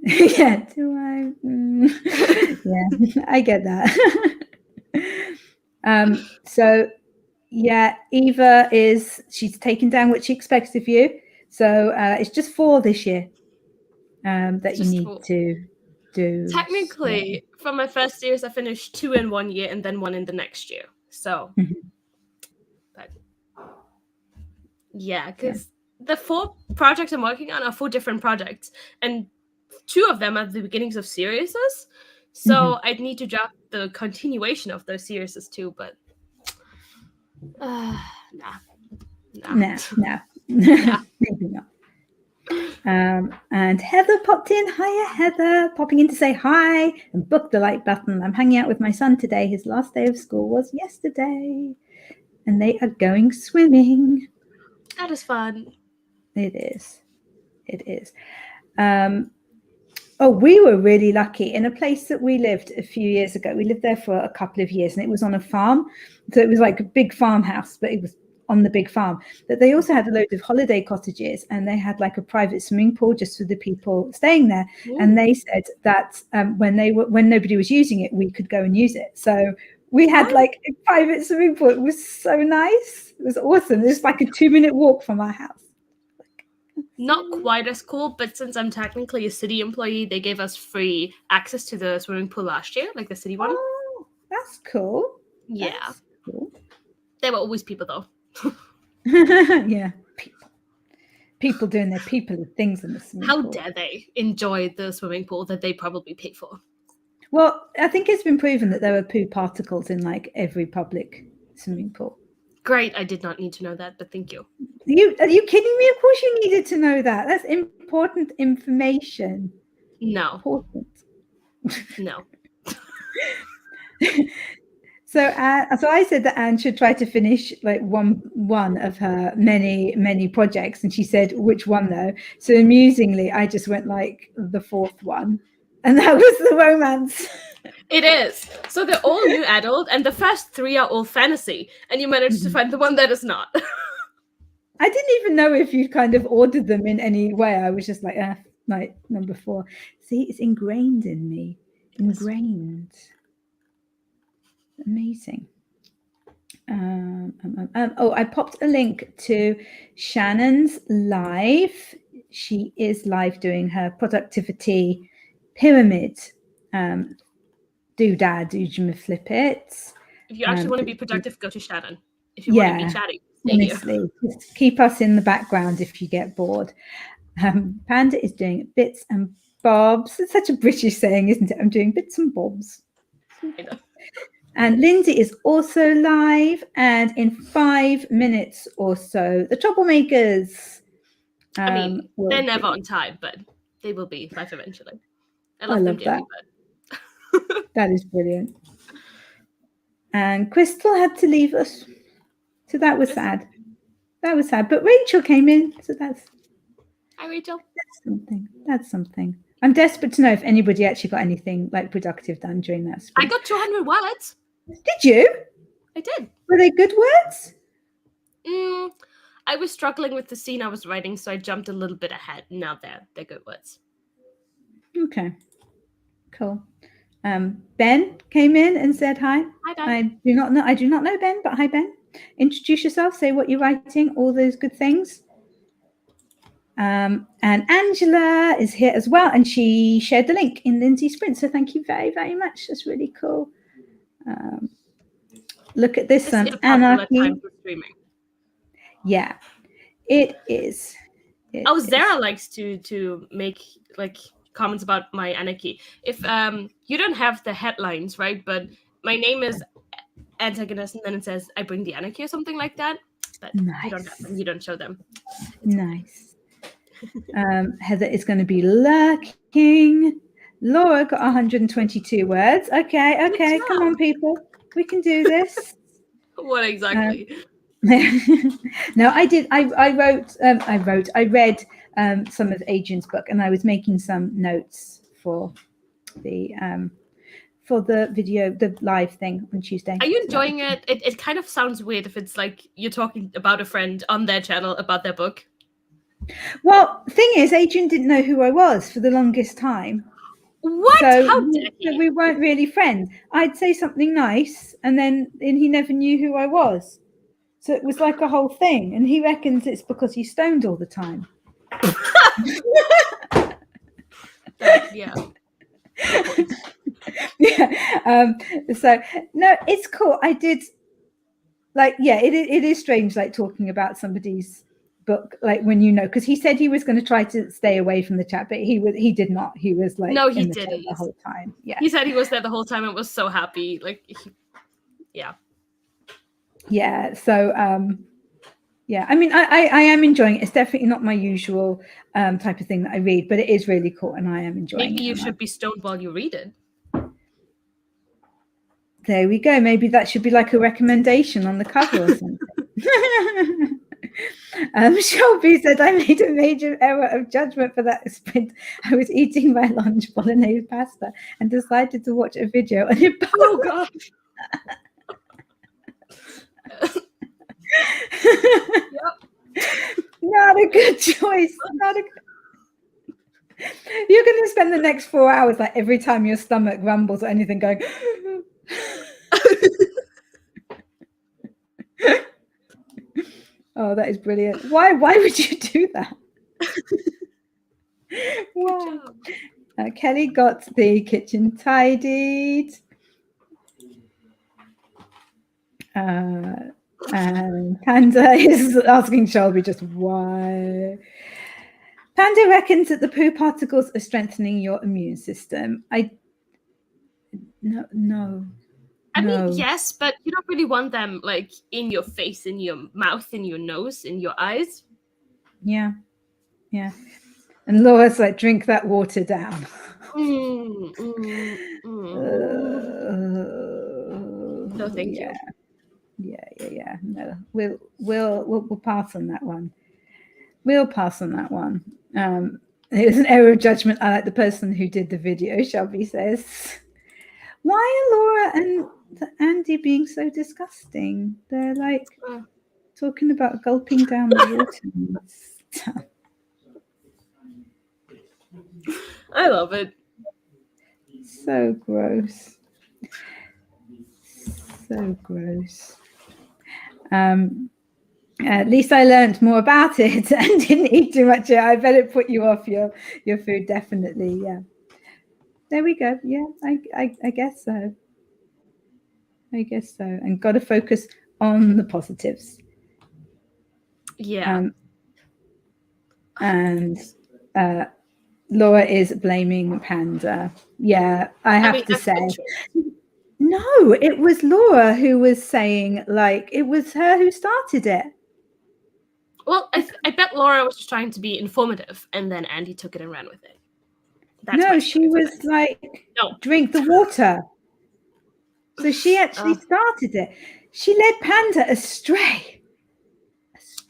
Yeah, do I? Yeah, I get that. So yeah, Eva she's taken down what she expects of you. So it's just 4 this year that you need to do. Technically, from my first series, I finished 2 in 1 year and then 1 in the next year. So, but yeah, because the 4 projects I'm working on are 4 different projects, and 2 of them are the beginnings of series. So I'd need to draft the continuation of those series too, but nah. Maybe not. And Heather popped in. Hiya, Heather, popping in to say hi and book the like button. I'm hanging out with my son today. His last day of school was yesterday, and they are going swimming. That is fun. It is. We were really lucky in a place that we lived a few years ago. We lived there for a couple of years, and it was on a farm. So it was like a big farmhouse, but it was on the big farm. But they also had a load of holiday cottages, and they had like a private swimming pool just for the people staying there. Ooh. And they said that when nobody was using it, we could go and use it. So we had like a private swimming pool. It was so nice. It was awesome. It was like a 2-minute walk from our house. Not quite as cool, but since I'm technically a city employee, they gave us free access to the swimming pool last year, like the city one. Oh, that's cool. Yeah. That's cool. There were always people, though. Yeah, people doing their people things in the swimming pool. How dare they enjoy the swimming pool that they probably paid for? Well, I think it's been proven that there are poo particles in like every public swimming pool. Great, I did not need to know that, but thank you. Are you kidding me? Of course you needed to know that. That's important information. No. Important. No. So I said that Anne should try to finish like one of her many projects, and she said, which one though? So amusingly, I just went like the 4th one, and that was the romance. It is. So they're all new adult, and the first 3 are all fantasy, and you managed to find the one that is not. I didn't even know if you kind of ordered them in any way. I was just like number 4. See, it's ingrained in me. Ingrained. Amazing. I popped a link to Shannon's live. She is live doing her productivity pyramid. Flip it. If you actually want to be productive, go to Shannon. If you want to be chatty, honestly, just keep us in the background if you get bored. Panda is doing bits and bobs. It's such a British saying, isn't it? I'm doing bits and bobs. I know. And Lindsay is also live, and in 5 minutes or so, the Troublemakers. I mean, they're never on time, but they will be live eventually. I love them dearly, but that is brilliant. And Crystal had to leave us, so that was sad. That was sad. But Rachel came in, so that's. Hi, Rachel. That's something. I'm desperate to know if anybody actually got anything like productive done during that sprint. I got 200 words. Did you? I did. Were they good words? I was struggling with the scene I was writing, so I jumped a little bit ahead. Now they're good words. Okay. Cool. Ben came in and said hi. Hi, Ben. I do not know Ben, but hi, Ben. Introduce yourself, say what you're writing, all those good things. And Angela is here as well, and she shared the link in Lindsay Sprint. So thank you very, very much. That's really cool. Look at this one, Anarchy. Time for streaming. Yeah, it is. Zara likes to make like comments about my anarchy. If you don't have the headlines, right? But my name is antagonist, and then it says I bring the anarchy or something like that. But you don't have them. You don't show them. Nice. Heather is going to be lurking. Laura got 122 words. Okay. Come on, people. We can do this. What exactly? No, I did. I read some of Adrian's book, and I was making some notes for the video, the live thing on Tuesday. Are you enjoying it? It kind of sounds weird if it's like you're talking about a friend on their channel about their book. Well, the thing is, Adrian didn't know who I was for the longest time. What? So How dare he? we weren't really friends. I'd say something nice, and he never knew who I was. So it was like a whole thing, and he reckons it's because he's stoned all the time. Yeah. Yeah. So no, it's cool. I did it is strange, like talking about somebody's book, like when because he said he was going to try to stay away from the chat, but he did not. He was like no, he in the didn't the whole time. Yeah, he said he was there the whole time and was so happy. Yeah. So yeah, I mean, I am enjoying it. It's definitely not my usual type of thing that I read, but it is really cool, and I am enjoying it. Maybe you should be stoned while you read it. There we go. Maybe that should be like a recommendation on the cover or something. Shelby said, I made a major error of judgment for that sprint. I was eating my lunch bolognese pasta and decided to watch a video on it. Oh, God. Not a good choice. You're going to spend the next 4 hours, like every time your stomach rumbles or anything, going. Oh, that is brilliant. Why would you do that? Wow. Kelly got the kitchen tidied. And Panda is asking Shelby just why. Panda reckons that the poo particles are strengthening your immune system. No. I mean, yes, but you don't really want them like in your face, in your mouth, in your nose, in your eyes. Yeah. And Laura's like, drink that water down. No, thank you. Yeah. No, we'll pass on that one. We'll pass on that one. It was an error of judgment. I like the person who did the video. Shelby says, "Why are Laura and Andy being so disgusting? They're like talking about gulping down the water." I love it. So gross. So gross. At least I learned more about it and didn't eat too much. I bet it put you off your food, definitely. Yeah. There we go. Yeah, I guess so. And got to focus on the positives. Yeah. And Laura is blaming Panda. Yeah, I have to say. No, it was Laura who was saying, like, it was her who started it. Well, I bet Laura was just trying to be informative, and then Andy took it and ran with it. No, she was like, drink the water. So she actually started it. She led Panda astray.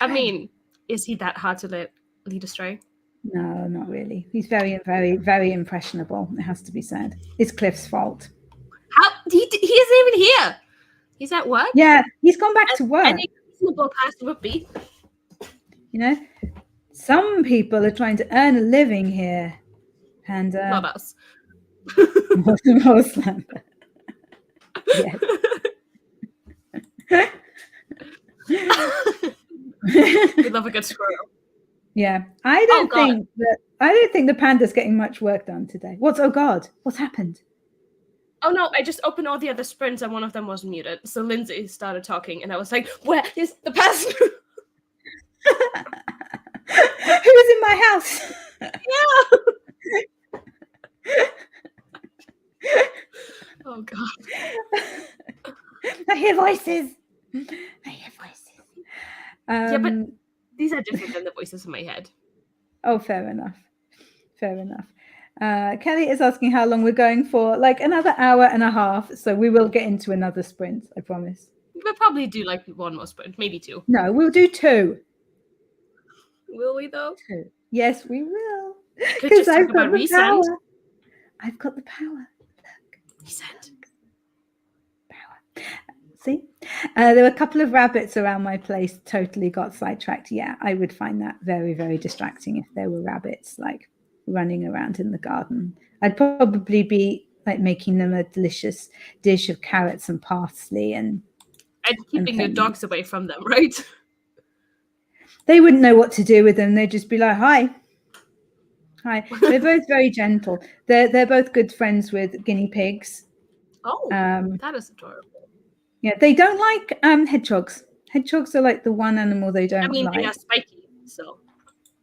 I mean, is he that hard to lead astray? No, not really. He's very, very, very impressionable. It has to be said. It's Cliff's fault. How he isn't even here. He's at work. Yeah, he's gone back to work. Any reasonable person would be. You know, some people are trying to earn a living here, and not us. Most yes. We love a good squirrel. Yeah, I don't think the panda's getting much work done today. Oh God, what's happened? Oh no, I just opened all the other sprints and one of them wasn't muted. So Lindsay started talking and I was like, where is the person? Who is in my house? Yeah. Oh god. I hear voices. I hear voices. Yeah, but these are different than the voices in my head. Oh, fair enough. Fair enough. Kelly is asking how long we're going for. Like another hour and a half. So we will get into another sprint, I promise. We'll probably do like one more sprint, maybe 2. No, we'll do 2. Will we though? 2. Yes, we will. Could just talk I've got about the resend. power. I've got the power. Resend. Power. See? There were a couple of rabbits around my place, totally got sidetracked. Yeah, I would find that very, very distracting if there were rabbits like running around in the garden. I'd probably be like making them a delicious dish of carrots and parsley and keeping your dogs away from them, right? They wouldn't know what to do with them. They'd just be like, hi. They're both very gentle. They're both good friends with guinea pigs. Oh, that is adorable. Yeah, they don't like hedgehogs. Hedgehogs are like the one animal they don't like. They are spiky, so.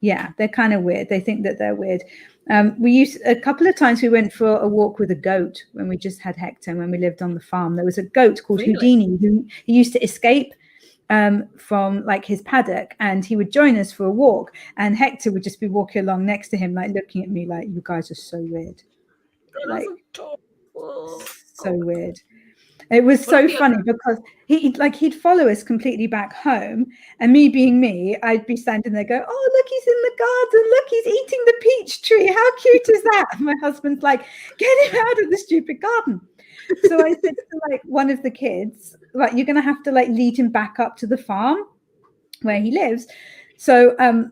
Yeah, they're kind of weird. They think that they're weird. A couple of times we went for a walk with a goat when we just had Hector, when we lived on the farm. There was a goat called Houdini who he used to escape from like his paddock, and he would join us for a walk, and Hector would just be walking along next to him, like looking at me like, you guys are so weird. Like, so weird. It was so funny because he'd follow us completely back home, and me being me, I'd be standing there going, oh, look, he's in the garden, look, he's eating the peach tree, how cute is that? And my husband's like, get him out of the stupid garden. So I said to like one of the kids, like, you're gonna have to like lead him back up to the farm where he lives. So I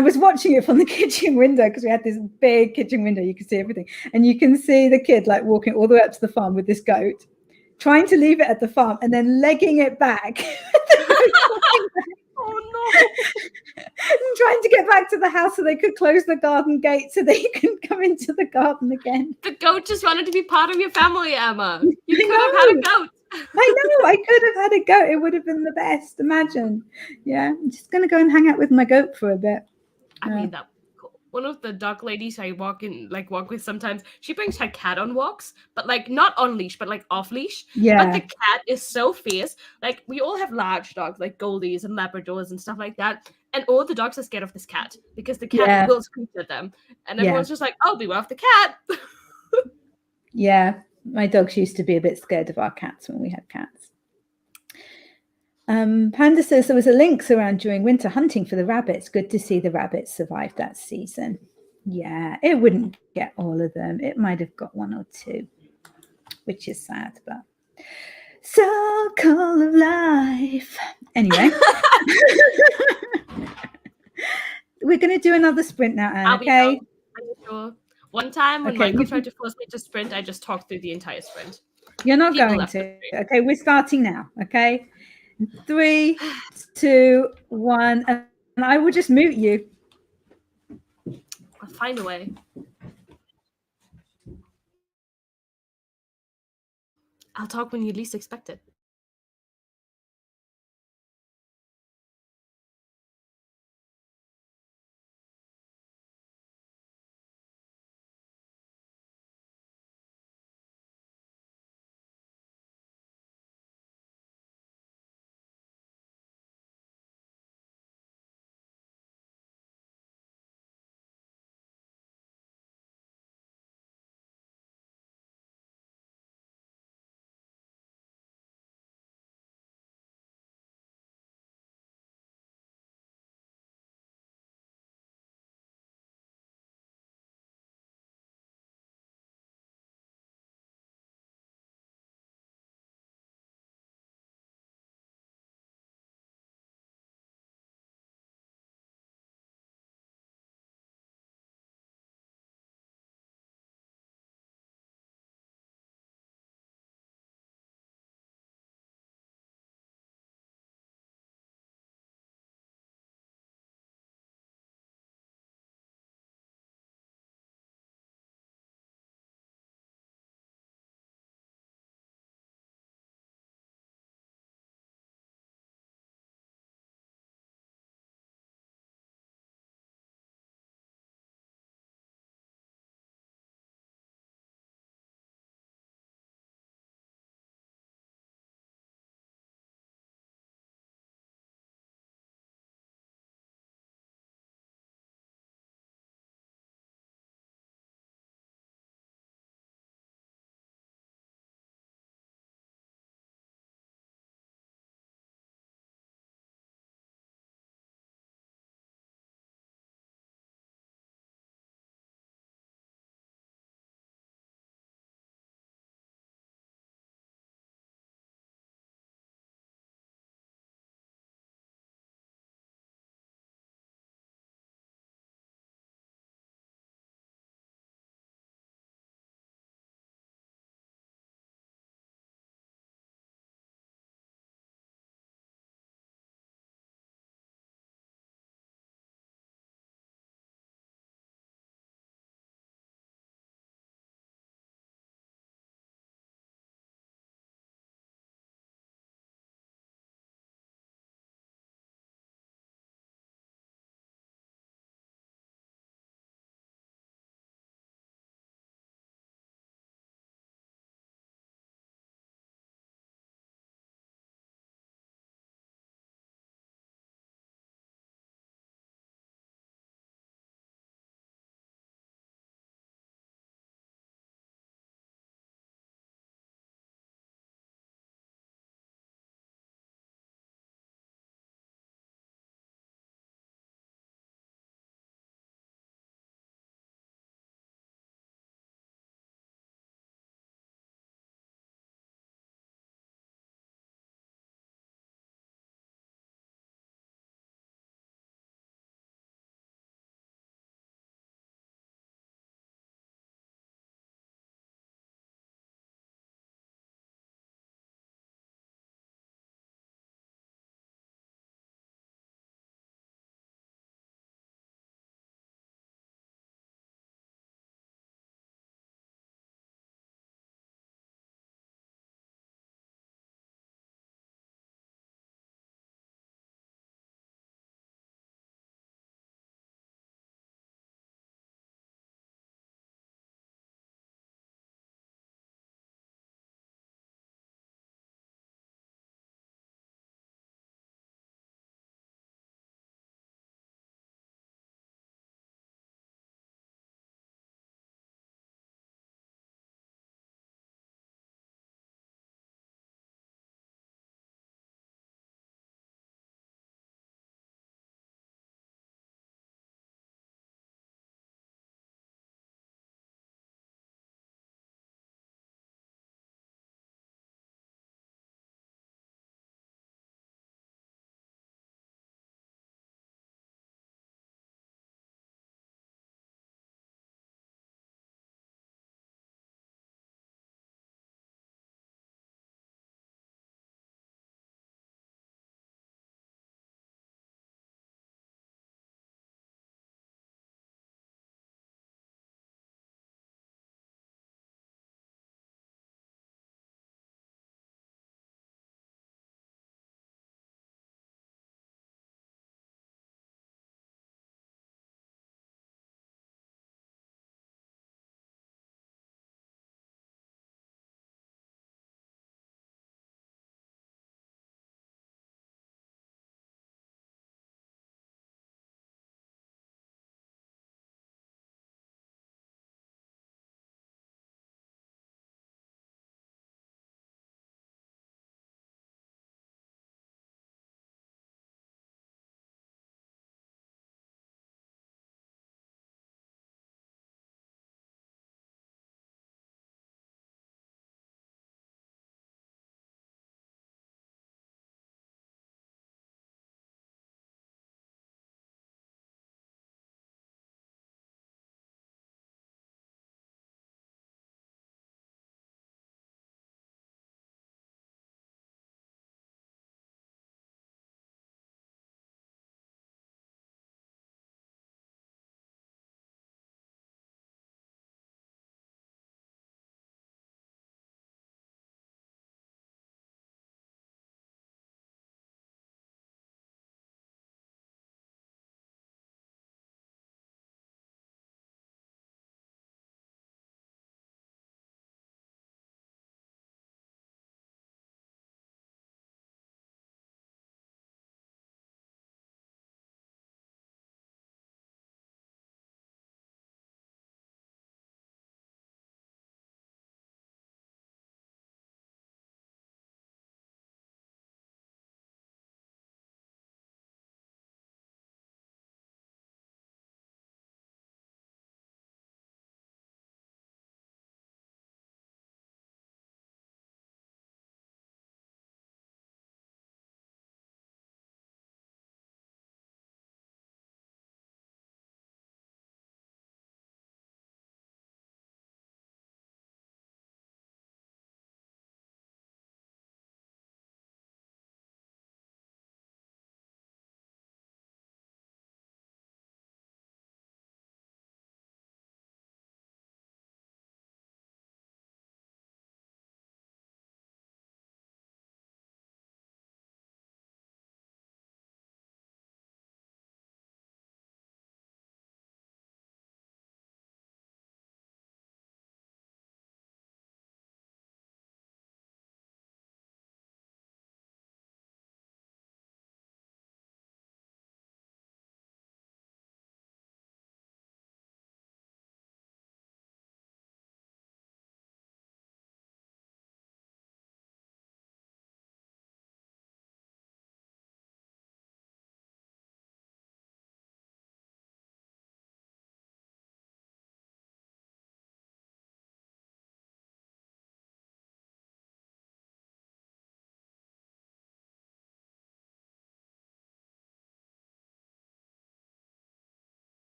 was watching it from the kitchen window because we had this big kitchen window, you can see everything, and you can see the kid like walking all the way up to the farm with this goat, trying to leave it at the farm and then legging it back. Oh no. And trying to get back to the house so they could close the garden gate so they can come into the garden again. The goat just wanted to be part of your family, Emma. You could have had a goat. I know, I could have had a goat. It would have been the best. Imagine. Yeah, I'm just going to go and hang out with my goat for a bit. I mean, that cool. One of the dog ladies I walk with sometimes, she brings her cat on walks, but like not on leash, but like off leash. Yeah. But the cat is so fierce. Like we all have large dogs, like Goldies and Labradors and stuff like that. And all the dogs are scared of this cat because the cat will scream at them. And everyone's just like, oh, beware of the cat. Yeah. My dogs used to be a bit scared of our cats when we had cats. Panda says there was a lynx around during winter hunting for the rabbits. Good to see the rabbits survived that season. Yeah, it wouldn't get all of them. It might have got 1 or 2, which is sad, but circle of life. Anyway, we're going to do another sprint now, Anne, okay? Are you sure? One time when Michael tried to force me to sprint, I just talked through the entire sprint. You're not going to. Okay, we're starting now. Okay, 3, 2, 1, and I will just mute you. I'll find a way. I'll talk when you least expect it.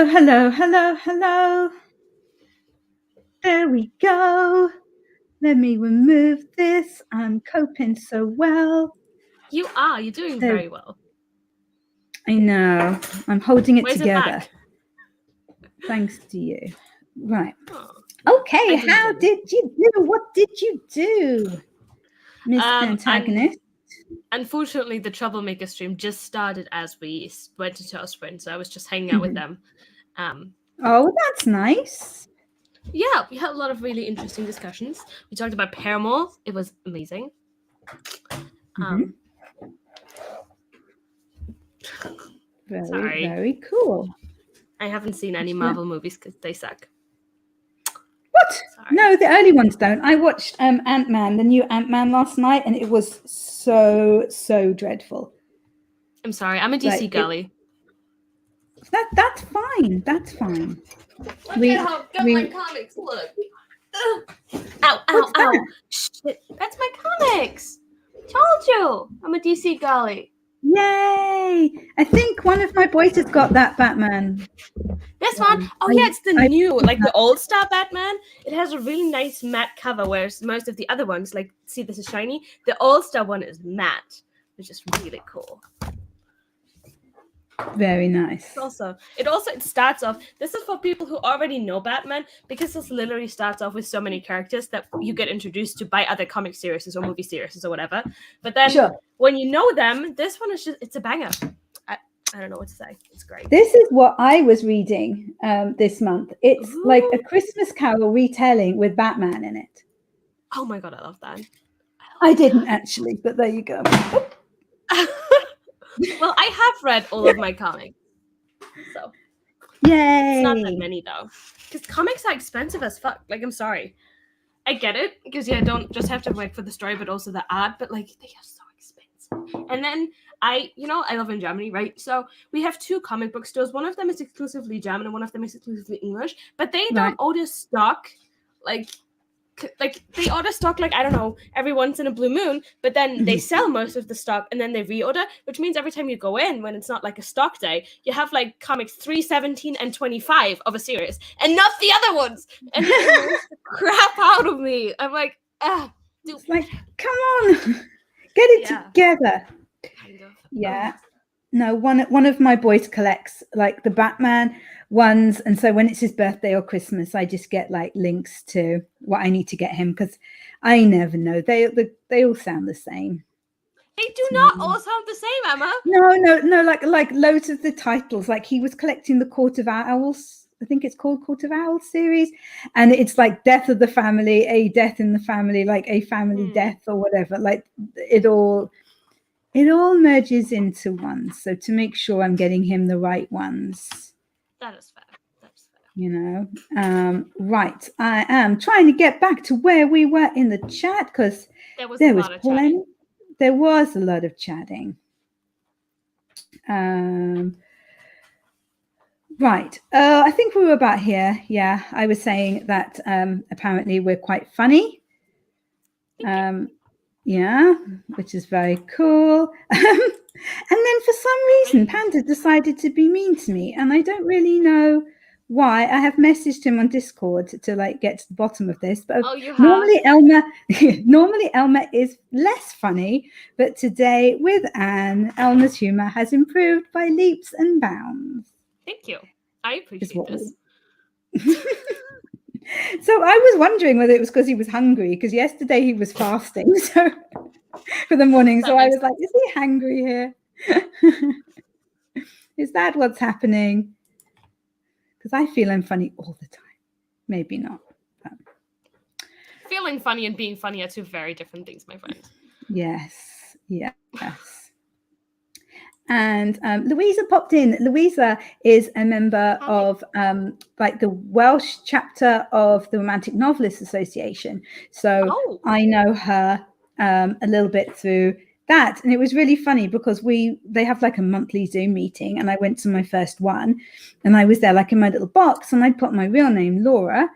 Hello, hello, hello, hello. There we go. Let me remove this. I'm coping so well. You are. You're doing very well. I know. I'm holding it Where's together. It back? Thanks to you. Right. Oh, okay. How did you do? What did you do, Miss Antagonist? Unfortunately, the Troublemaker stream just started as we went into our sprint, so I was just hanging out with them. Oh, that's nice. Yeah, we had a lot of really interesting discussions. We talked about Paramore. It was amazing. Very, very cool. I haven't seen any Marvel movies because they suck. What? Sorry. No, the early ones don't. I watched Ant-Man, the new Ant-Man last night, and it was so dreadful. I'm sorry. I'm a DC girly. That's fine. That's fine. Look at how good my comics look. Ow, ow, ow. Shit. That's my comics. Told you. I'm a DC girly. Yay! I think one of my boys has got that Batman. This one? Oh, yeah, it's the new, like the All-Star Batman. It has a really nice matte cover, whereas most of the other ones, like, see, this is shiny. The All-Star one is matte, which is really cool. Very nice. It starts off, this is for people who already know Batman, because this literally starts off with so many characters that you get introduced to by other comic series or movie series or whatever. But then when you know them, this one is it's a banger. I don't know what to say. It's great. This is what I was reading this month. It's like a Christmas Carol retelling with Batman in it. Oh my God, I love that. I didn't actually, but there you go. Well, I have read all of my comics, so yay! It's not that many though, because comics are expensive as fuck. Like, I'm sorry, I get it because I don't just have to wait for the story, but also the art. But like, they are so expensive. And then I live in Germany, right? So we have 2 comic book stores. One of them is exclusively German, and one of them is exclusively English. But they don't order stock, like they order stock, like, I don't know, every once in a blue moon, but then they sell most of the stock and then they reorder, which means every time you go in, when it's not like a stock day, you have like comics 3, 17, and 25 of a series and not the other ones. And it annoys the crap out of me. I'm like, dude. It's like, come on, get it together. Kind of. Yeah. No, one of my boys collects like the Batman ones, and so when it's his birthday or Christmas, I just get like links to what I need to get him because I never know. They all sound the same. They do not all sound the same, Emma. No. Like loads of the titles. Like he was collecting the Court of Owls. I think it's called Court of Owls series, and it's like Death of the Family, a death in the family, like a family death or whatever. Like it all merges into one. So to make sure I'm getting him the right ones. That is fair. You know, right. I am trying to get back to where we were in the chat because there was a lot of chatting. Right. I think we were about here. Yeah, I was saying that apparently we're quite funny. Yeah, which is very cool. And then for some reason, Panda decided to be mean to me, and I don't really know why. I have messaged him on Discord to like get to the bottom of this. But normally Elma is less funny, but today with Anne, Elma's humor has improved by leaps and bounds. Thank you. I appreciate this. So I was wondering whether it was because he was hungry, because yesterday he was fasting so for the morning. So I was like, is he hungry here? Is that what's happening? Because I feel I'm funny all the time. Maybe not. But... Feeling funny and being funny are 2 very different things, my friend. Yes. And Louisa popped in. Louisa is a member of like the Welsh chapter of the Romantic Novelists Association. So I know her a little bit through that. And it was really funny because they have like a monthly Zoom meeting, and I went to my first one, and I was there like in my little box, and I'd put my real name, Laura.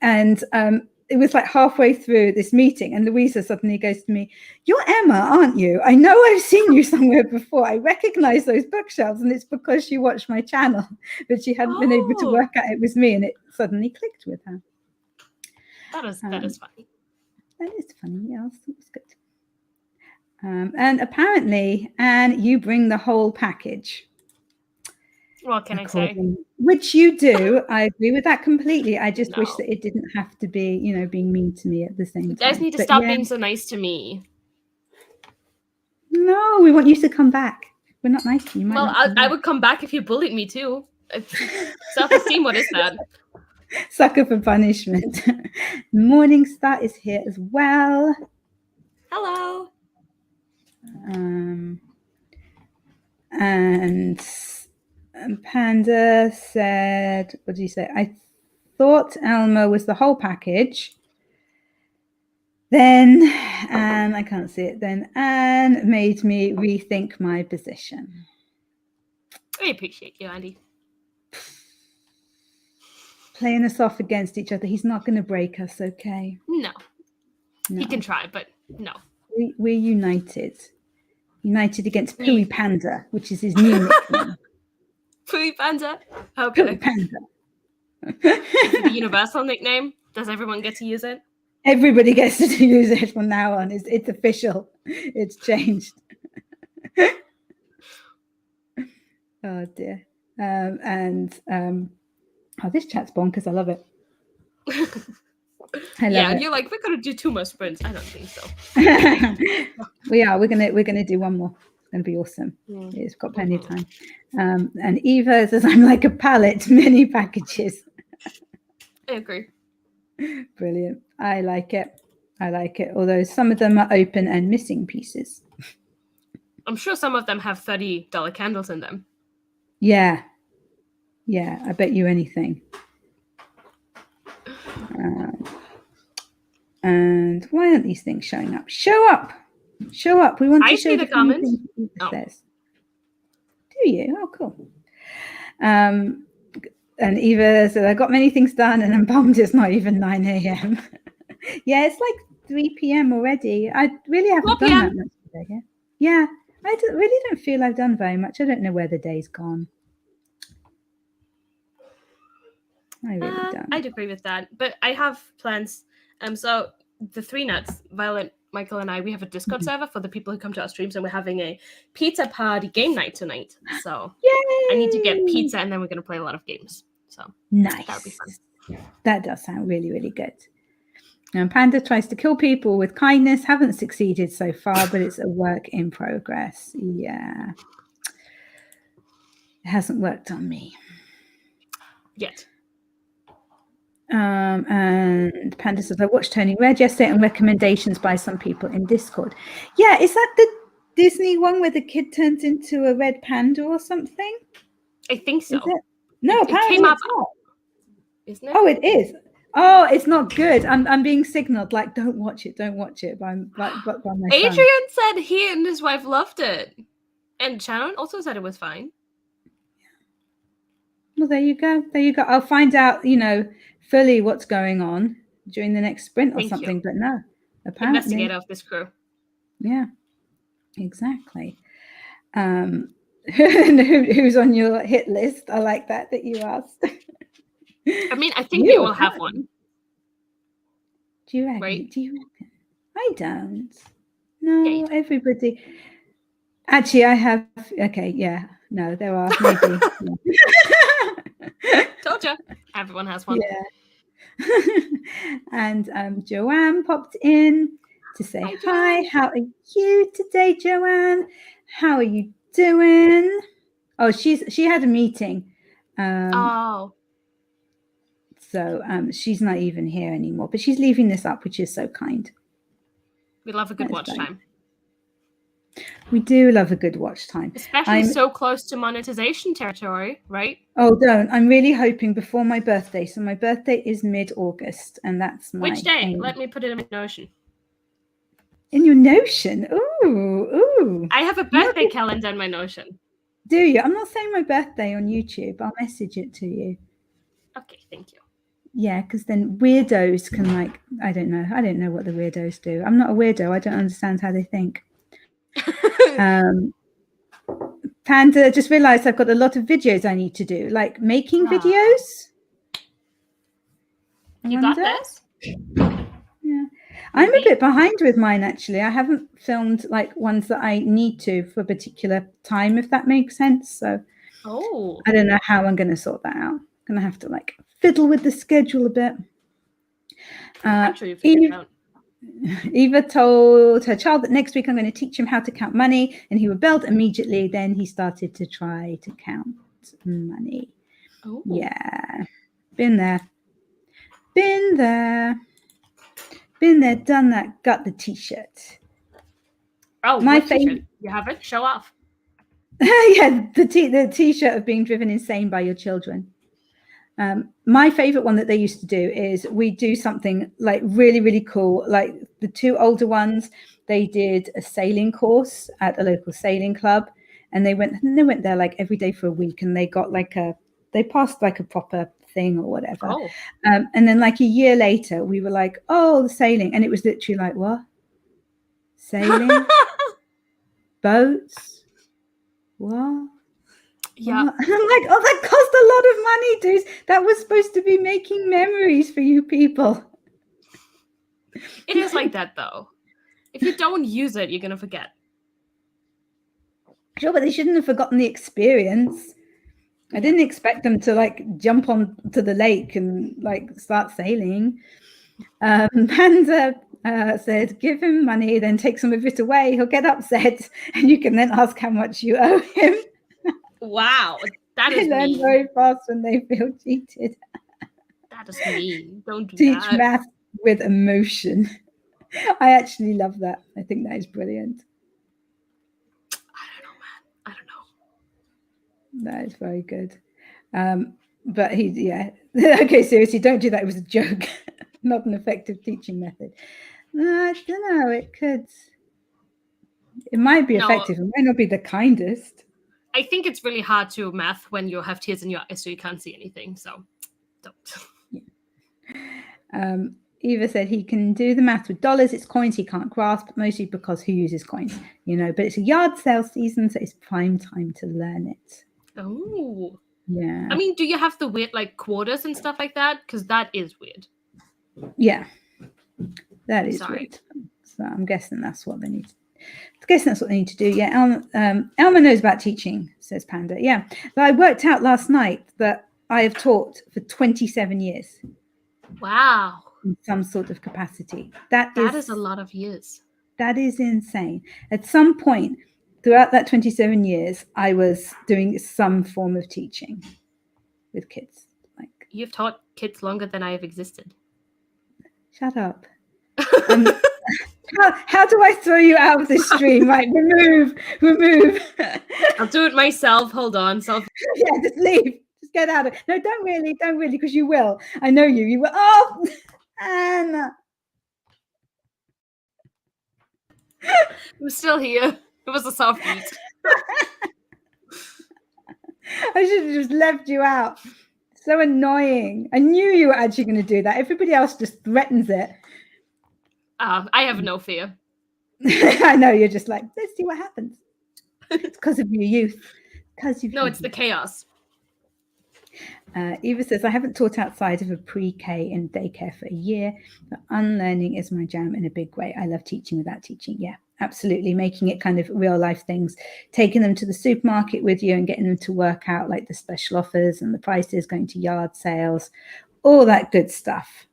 And it was like halfway through this meeting, and Louisa suddenly goes to me, "You're Emma, aren't you? I know I've seen you somewhere before. I recognize those bookshelves, and it's because she watched my channel, but she hadn't been able to work out it was me, and it suddenly clicked with her." That is funny. That is funny. Yeah, that's good. And apparently, Anne, you bring the whole package. What can I say? Which you do. I agree with that completely. I just wish that it didn't have to be, being mean to me at the same time. You guys need to stop being so nice to me. No, we want you to come back. We're not nice to you. Well, I would come back if you bullied me too. Self-esteem, what is that? Sucker for punishment. Morningstar is here as well. Hello. And Panda said, what did you say? I thought Elmo was the whole package. Then Anne, I can't see it. Then Anne made me rethink my position. I appreciate you, Andy. Playing us off against each other. He's not going to break us, okay? No. He can try, but no. We're united. United against Pooey Panda, which is his new nickname. Pooey Panda? Okay. Pooey Panda. Is it a universal nickname? Does everyone get to use it? Everybody gets to use it from now on. It's official. It's changed. Oh, dear. This chat's bonkers. I love it. And you're like, we're gonna do 2 more sprints. I don't think so. We are. We're gonna do one more. It's gonna be awesome. It's got plenty of time. And Eva says, "I'm like a pallet, many packages." I agree. Brilliant. I like it. Although some of them are open and missing pieces. I'm sure some of them have $30 candles in them. Yeah. I bet you anything. And why aren't these things showing up? Show up. We want to show see the comments. Says. Do you? Oh, cool. And Eva said, "I got many things done, and I'm bummed it's not even 9 a.m. Yeah, it's like 3 p.m. already. I really haven't done that much today. Yeah. I really don't feel I've done very much. I don't know where the day's gone. I really don't. I'd agree with that, but I have plans. So the 3 nuts, Violet, Michael, and I, we have a Discord server for the people who come to our streams, and we're having a pizza party game night tonight. So I need to get pizza, and then we're going to play a lot of games. So nice. That would be fun. That does sound really, really good. And Panda tries to kill people with kindness. Haven't succeeded so far, but it's a work in progress. Yeah. It hasn't worked on me. Yet. And Panda says, I watched Turning Red yesterday and recommendations by some people in Discord. Yeah, is that the Disney one where the kid turns into a red panda or something? I think so. No, apparently it's not. Isn't it? Oh, it is. Oh, it's not good. I'm being signaled like, don't watch it. By my Adrian son. said he and his wife loved it. And Shannon also said it was fine. Well, there you go. I'll find out, fully what's going on during the next sprint or something. But no, apparently. Investigator of this crew. Yeah, exactly. Who's on your hit list? I like that you asked. I mean, I think we all have one. Do you reckon? Right? Do you reckon? I don't. No, everybody. Actually, I have. Okay, yeah. No, there are maybe. Told you. Everyone has one. Yeah. And Joanne popped in to say hi. How are you today, Joanne? How are you doing? Oh, she had a meeting. So she's not even here anymore, but she's leaving this up, which is so kind. We love a good watch time. We do love a good watch time. Especially so close to monetization territory, right? Oh, don't. I'm really hoping before my birthday. So my birthday is mid-August, and that's my Which day? aim. Let me put it in my Notion. In your Notion? Ooh. I have a birthday calendar in my Notion. Do you? I'm not saying my birthday on YouTube. I'll message it to you. Okay, thank you. Yeah, because then weirdos can like, I don't know what the weirdos do. I'm not a weirdo. I don't understand how they think. Panda, just realized I've got a lot of videos I need to do, like making videos. You got this? Yeah. I'm a bit behind with mine, actually. I haven't filmed like ones that I need to for a particular time, if that makes sense. So I don't know how I'm going to sort that out. I'm going to have to like fiddle with the schedule a bit. I'm sure you figure it out. Eva told her child that next week I'm going to teach him how to count money, and he rebelled immediately. Then he started to try to count money. Oh. Yeah. Been there, done that, got the t-shirt. Oh, my favorite. You have it? Show off. Yeah, the t-shirt of being driven insane by your children. My favorite one that they used to do is we do something like really, really cool. Like the two older ones, they did a sailing course at a local sailing club, and they went there like every day for a week, and they got like they passed like a proper thing or whatever. Oh. And then like a year later, we were like, oh, the sailing. And it was literally like, what? Sailing? Boats? What? Yeah. And I'm like, oh, that cost a lot of money, dudes. That was supposed to be making memories for you people. It is like that, though. If you don't use it, you're going to forget. Sure, but they shouldn't have forgotten the experience. I didn't expect them to like jump on to the lake and like start sailing. Panda said, give him money, then take some of it away. He'll get upset, and you can then ask how much you owe him. Wow, that is learn mean. Very fast when they feel cheated. That is mean. Don't do Teach that. Teach math with emotion. I actually love that. I think that is brilliant. I don't know. That is very good. But okay, seriously, don't do that. It was a joke, not an effective teaching method. I don't know. It might be effective. It might not be the kindest. I think it's really hard to math when you have tears in your eyes so you can't see anything. So don't. Yeah. Eva said he can do the math with dollars. It's coins he can't grasp, mostly because who uses coins, but it's a yard sale season, so it's prime time to learn it. Oh. Yeah. I mean, do you have the weird like quarters and stuff like that? Because that is weird. Yeah. That is weird. So I'm guessing that's what they need. To do. Yeah, Elma knows about teaching, says Panda. Yeah, but I worked out last night that I have taught for 27 years. Wow. In some sort of capacity. That is a lot of years. That is insane. At some point throughout that 27 years, I was doing some form of teaching with kids. Like, you've taught kids longer than I have existed. Shut up. How do I throw you out of this stream? Right, remove. I'll do it myself. Hold on. Yeah, just leave. Just get out of it. No, don't really, because you will. I know you. You will. Oh, Anna. I'm still here. It was a soft beat. I should have just left you out. So annoying. I knew you were actually going to do that. Everybody else just threatens it. I have no fear. I know, you're just like, let's see what happens. It's because of your youth. It's the chaos. Eva says, I haven't taught outside of a pre-K and daycare for a year, but unlearning is my jam in a big way. I love teaching without teaching. Yeah, absolutely. Making it kind of real life things, taking them to the supermarket with you and getting them to work out like the special offers and the prices, going to yard sales, all that good stuff.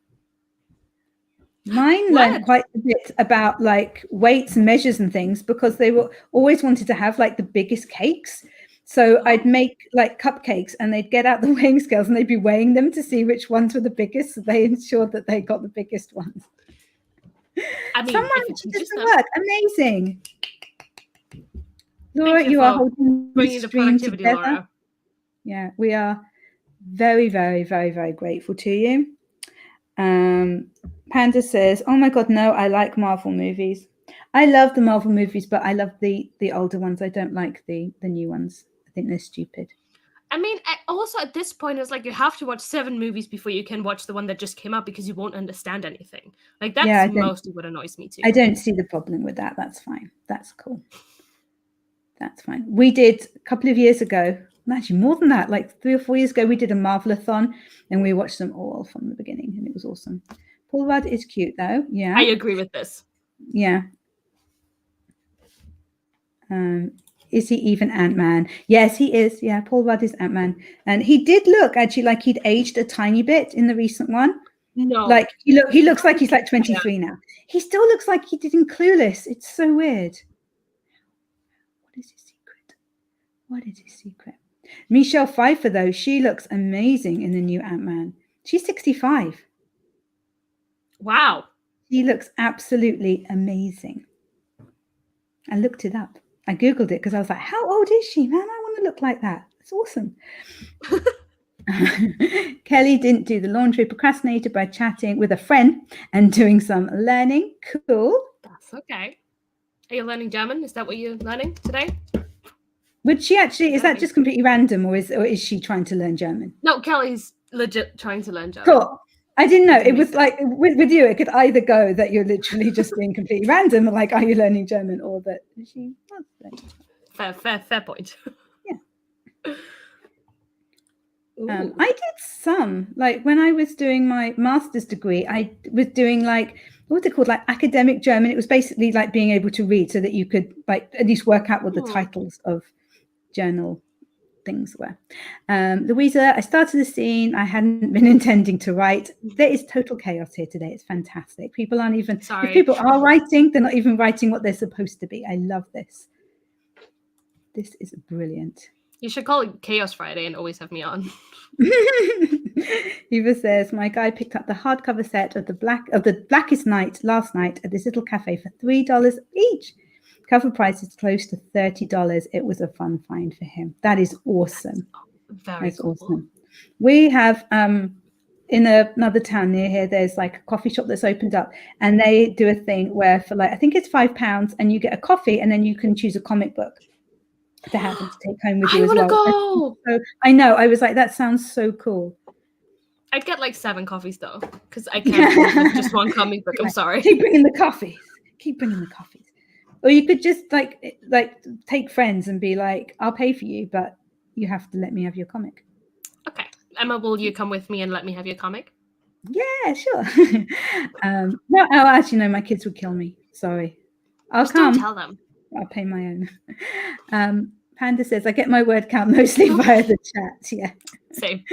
Mine learned quite a bit about like weights and measures and things because they were always wanted to have like the biggest cakes. So I'd make like cupcakes and they'd get out the weighing scales and they'd be weighing them to see which ones were the biggest. So they ensured that they got the biggest ones. I mean, someone did the work. Amazing. Laura, you are holding bringing the productivity, together. Laura. Yeah, we are very, very, very, very grateful to you. Panda says, oh my God, no, I like Marvel movies. I love the Marvel movies, but I love the older ones. I don't like the new ones. I think they're stupid. I mean, also at this point, it's like you have to watch 7 movies before you can watch the one that just came out because you won't understand anything. Like, that's mostly what annoys me too. I don't see the problem with that. That's fine. That's cool. That's fine. We did a couple of years ago, actually more than that, like 3 or 4 years ago, we did a Marvelathon and we watched them all from the beginning and it was awesome. Paul Rudd is cute though. Yeah. I agree with this. Yeah. Is he even Ant-Man? Yes, he is. Yeah, Paul Rudd is Ant-Man. And he did look actually like he'd aged a tiny bit in the recent one. No. Like he looks like he's like 23 now. He still looks like he did in Clueless. It's so weird. What is his secret? What is his secret? Michelle Pfeiffer, though, she looks amazing in the new Ant-Man. She's 65. Wow. She looks absolutely amazing. I looked it up. I Googled it because I was like, how old is she? Man, I want to look like that. It's awesome. Kelly didn't do the laundry, procrastinated by chatting with a friend and doing some learning. Cool. That's okay. Are you learning German? Is that what you're learning today? Would she actually, is that just completely random or is she trying to learn German? No, Kelly's legit trying to learn German. Cool. I didn't know. It was like with you, it could either go that you're literally just being completely random, like, are you learning German, or that she was learning. Fair point. Yeah. I did some, like when I was doing my master's degree, I was doing like, what's it called? Like academic German. It was basically like being able to read so that you could like at least work out what the titles of journal things were. Louisa, I started the scene. I hadn't been intending to write. There is total chaos here today. It's fantastic. People aren't even, if people are writing, they're not even writing what they're supposed to be. I love this. This is brilliant. You should call it Chaos Friday and always have me on. Eva says, my guy picked up the hardcover set of the Blackest Night last night at this little cafe for $3 each. Cover price is close to $30. It was a fun find for him. That is awesome. That's cool. Awesome. We have in another town near here, there's like a coffee shop that's opened up, and they do a thing where for like I think it's £5, and you get a coffee, and then you can choose a comic book to have and to take home with you as well. I want to go. So, I know. I was like, that sounds so cool. I'd get like 7 coffees though, because I can't just one comic book. I'm sorry. Keep bringing the coffees. Keep bringing the coffees. Or you could just like take friends and be like, I'll pay for you, but you have to let me have your comic. Okay. Emma, will you come with me and let me have your comic? Yeah, sure. No, actually, no, my kids would kill me. Sorry. I'll just come. Don't tell them. I'll pay my own. Panda says, I get my word count mostly via the chat. Yeah. Same.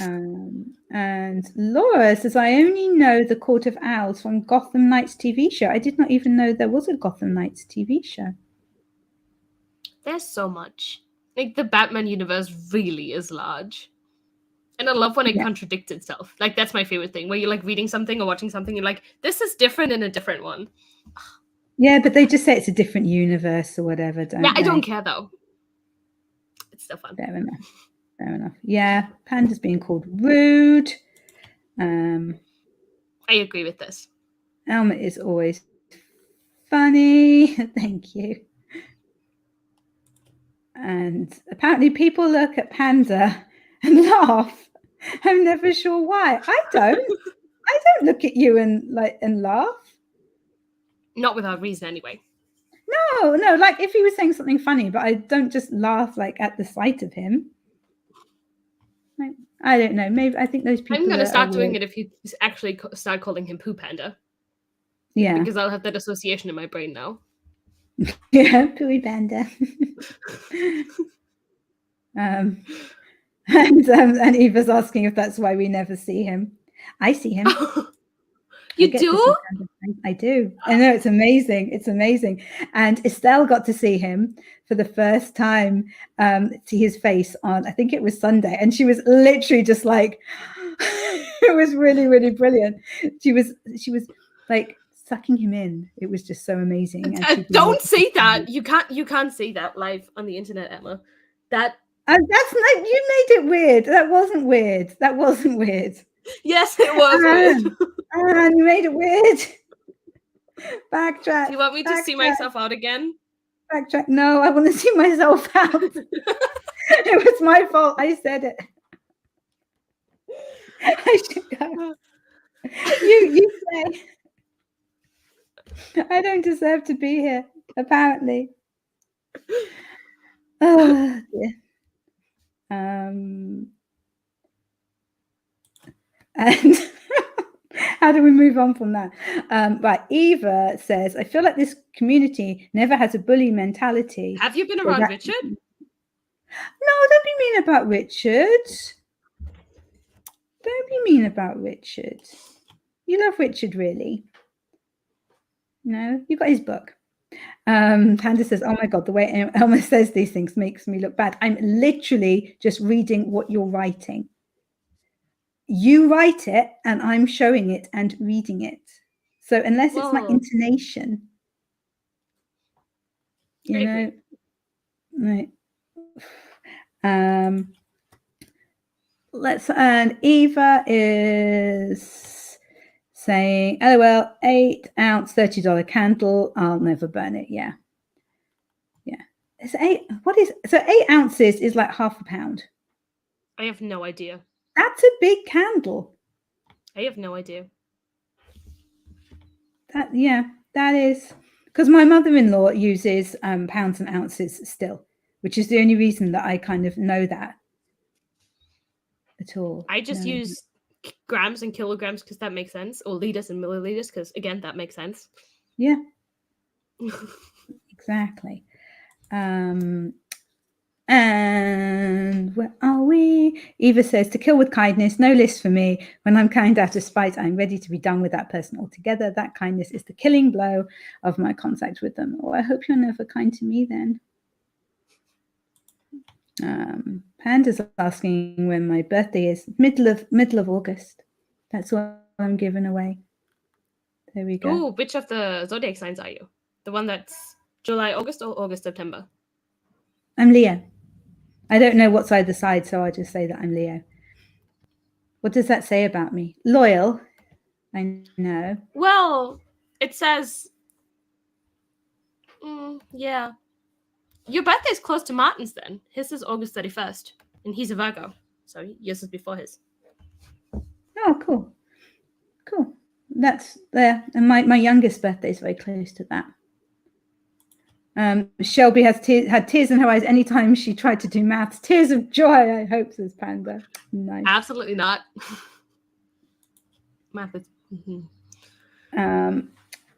And Laura says, I only know the Court of Owls from Gotham Knights TV show. I did not even know there was a Gotham Knights TV show. There's so much. Like the Batman universe really is large. And I love when it contradicts itself. Like that's my favorite thing, where you're like reading something or watching something, you're like, this is different in a different one. Yeah, but they just say it's a different universe or whatever, don't they? I don't care though. It's still fun. Fair enough. Yeah, Panda's being called rude. I agree with this. Elma is always funny. Thank you. And apparently people look at Panda and laugh. I'm never sure why. I don't look at you and laugh. Not without reason anyway. No, like if he was saying something funny, but I don't just laugh like at the sight of him. Like, I don't know. Maybe I think those people. I'm going to start doing it if you actually start calling him Poo Panda. Yeah. Because I'll have that association in my brain now. Yeah, Pooey Panda. And Eva's asking if that's why we never see him. I see him. You do? I do. I know, it's amazing. It's amazing. And Estelle got to see him for the first time, see his face on, I think it was Sunday. And she was literally just like, it was really, really brilliant. She was like sucking him in. It was just so amazing. Don't say that. You can't say that live on the internet, Emma. That's not, you made it weird. That wasn't weird. Yes, it was weird. And you made it weird. Backtrack. Do you want me to see myself out again? Backtrack. No, I want to see myself out. It was my fault. I said it. I should go. You say. I don't deserve to be here, apparently. Oh dear. And how do we move on from that? Right, Eva says, I feel like this community never has a bully mentality. Have you been around Richard? No, don't be mean about Richard. Don't be mean about Richard. You love Richard, really. No, you got his book. Panda says, oh my God, the way Elma says these things makes me look bad. I'm literally just reading what you're writing. You write it and I'm showing it and reading it. So unless it's my intonation, you know, right. And Eva is saying, LOL, 8-ounce, $30 candle. I'll never burn it. Yeah. It's 8 ounces is like half a pound. I have no idea. That's a big candle. I have no idea. That is because my mother-in-law uses pounds and ounces still, which is the only reason that I kind of know that at all. I just use grams and kilograms because that makes sense, or liters and milliliters because again that makes sense. Yeah. Exactly. And where are we? Eva says, to kill with kindness, no list for me. When I'm kind out of spite, I'm ready to be done with that person altogether. That kindness is the killing blow of my contact with them. Oh, I hope you're never kind to me then. Panda's asking when my birthday is. Middle of August. That's what I'm giving away. There we go. Oh, which of the zodiac signs are you? The one that's July, August, or August, September? I'm Leo. I don't know what's either side, so I just say that I'm Leo. What does that say about me? Loyal. I know. Well, it says, yeah. Your birthday is close to Martin's then. His is August 31st, and he's a Virgo, so yours is before his. Oh, cool. Cool. That's there. And my youngest birthday is very close to that. Shelby had tears in her eyes anytime she tried to do maths. Tears of joy, I hope, says Panda. Nice. Absolutely not. Math is...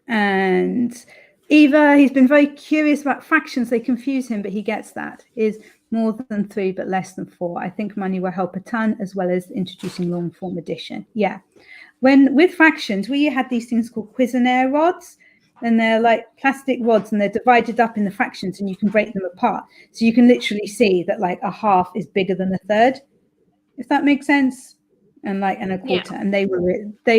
And Eva, he's been very curious about fractions. They confuse him, but he gets that. Is more than 3, but less than 4. I think money will help a ton, as well as introducing long form addition. Yeah. With fractions, we had these things called Cuisenaire rods. And they're like plastic rods and they're divided up in the fractions and you can break them apart. So you can literally see that like a half is bigger than a third, if that makes sense. And a quarter. Yeah. And they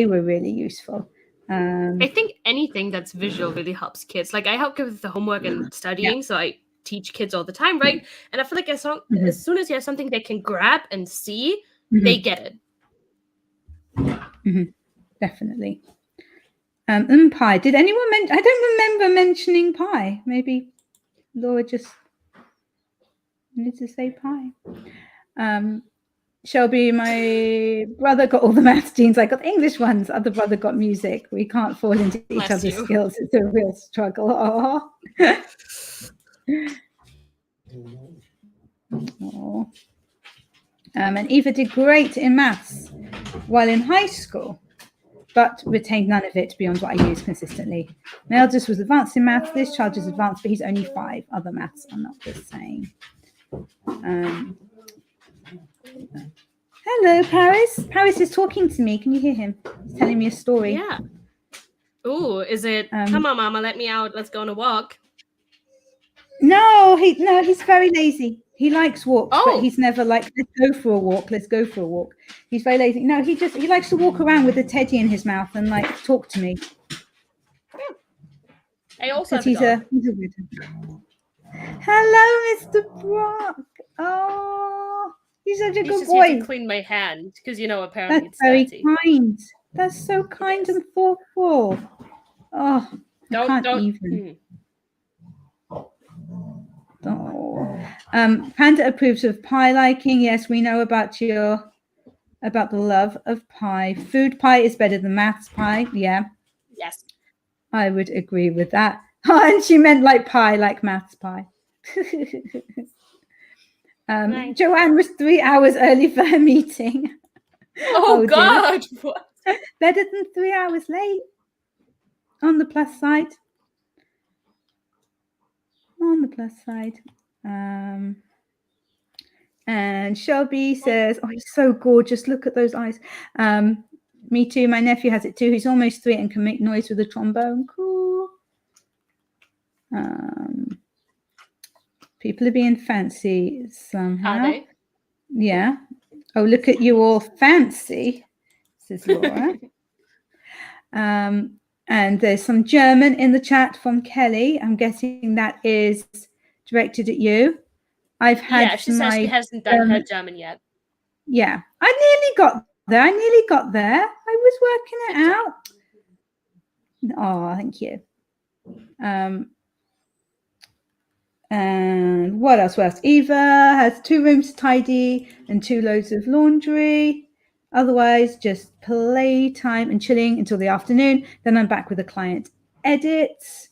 were really useful. I think anything that's visual really helps kids. Like I help kids with the homework and studying. So I teach kids all the time, right? And I feel like as soon as you have something they can grab and see, they get it. Definitely. Pi. Did anyone mention? I don't remember mentioning pi. Maybe Laura just wanted to say pi. Shelby, my brother got all the maths genes. I got the English ones. Other brother got music. We can't fall into each other's skills. It's a real struggle. Oh. And Eva did great in maths while in high school, but retained none of it beyond what I use consistently. My eldest was advanced in maths. This child is advanced, but he's only 5. Other maths are not the same. Hello, Paris. Paris is talking to me. Can you hear him? He's telling me a story. Yeah. Oh, is it, come on, Mama, let me out. Let's go on a walk. No, he's very lazy. He likes walks, but he's never like, let's go for a walk. He's very lazy. No, he likes to walk around with a teddy in his mouth and like talk to me. I also have he's a weird. Hello, Mr. Brock. Oh, he's such a good boy. To clean my hand because apparently that's very kind. That's so kind and thoughtful. Oh, don't even. Oh. Panda approves of pie liking. Yes, we know about the love of pie. Food pie is better than maths pie. Yeah. Yes. I would agree with that. And she meant like pie, like maths pie. Nice. Joanne was 3 hours early for her meeting. Oh God! What? Better than 3 hours late. On the plus side. On the plus side. And Shelby says, oh, he's so gorgeous. Look at those eyes. Me too. My nephew has it too. He's almost 3 and can make noise with a trombone. Cool. People are being fancy somehow. Are they? Yeah. Oh, look at you all fancy, says Laura. And there's some German in the chat from Kelly. I'm guessing that is directed at you. I've had Yeah, she says she hasn't done her German yet. Yeah, I nearly got there. I was working it out. Oh, thank you. And what else? Eva has 2 rooms to tidy and 2 loads of laundry. Otherwise, just playtime and chilling until the afternoon. Then I'm back with a client edits.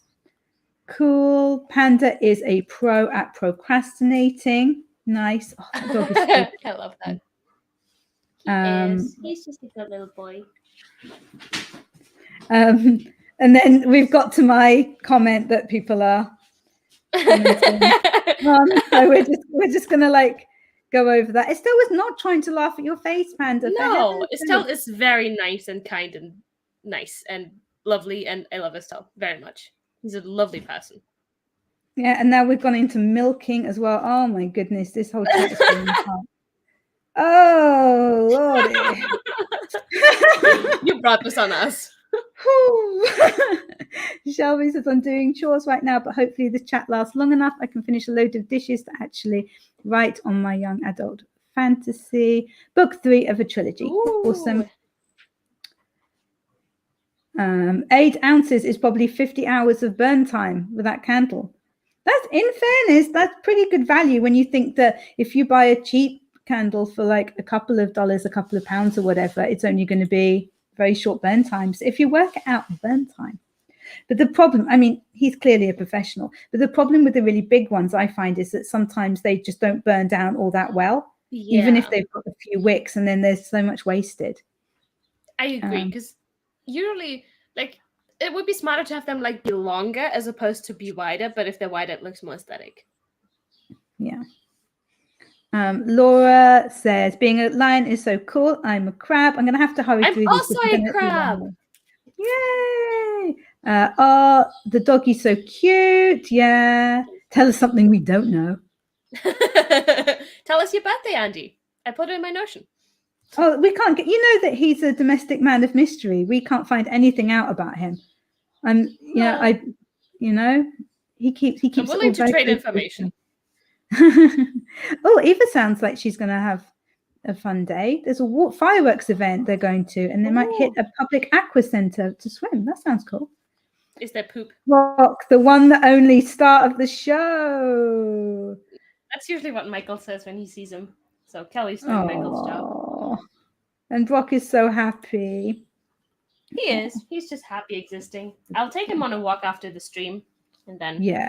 Cool. Panda is a pro at procrastinating. Nice. Oh, that dog is so I love that. He's just a good little boy. And then we've got to my comment that people are commenting on. So we're just gonna like go over that. Estelle was not trying to laugh at your face, Panda. No, Estelle is very nice and kind and nice and lovely, and I love Estelle very much. He's a lovely person. Yeah, and now we've gone into milking as well. Oh my goodness, this whole chat is falling apart. Oh Lordy. You brought this on us. Shelby says, I'm doing chores right now, but hopefully this chat lasts long enough. I can finish a load of dishes to actually write on my young adult fantasy. Book 3 of a trilogy. Ooh. Awesome. 8 ounces is probably 50 hours of burn time with that candle. That's, in fairness, that's pretty good value when you think that if you buy a cheap candle for like a couple of dollars, a couple of pounds or whatever, it's only going to be very short burn times. If you work it out, burn time. But the problem, I mean, he's clearly a professional, but the problem with the really big ones I find is that sometimes they just don't burn down all that well, even if they've got a few wicks, and then there's so much wasted. I agree, because usually, like, it would be smarter to have them like be longer as opposed to be wider, but if they're wider, it looks more aesthetic. Yeah. Laura says, being a lion is so cool. I'm a crab. I'm going to have to hurry through this. I'm also a crab. Yay. Oh, the doggy's so cute. Yeah. Tell us something we don't know. Tell us your birthday, Andy. I put it in my Notion. Oh, we can't get, you know that he's a domestic man of mystery. We can't find anything out about him. And he keeps I'm willing to trade information. Oh, Eva sounds like she's going to have a fun day. There's a fireworks event they're going to, and they might hit a public aqua center to swim. That sounds cool. Is there poop? Rock, the one, the only star of the show. That's usually what Michael says when he sees him. So Kelly's doing Michael's job. And Brock is so happy. He is. He's just happy existing. I'll take him on a walk after the stream, and then. Yeah.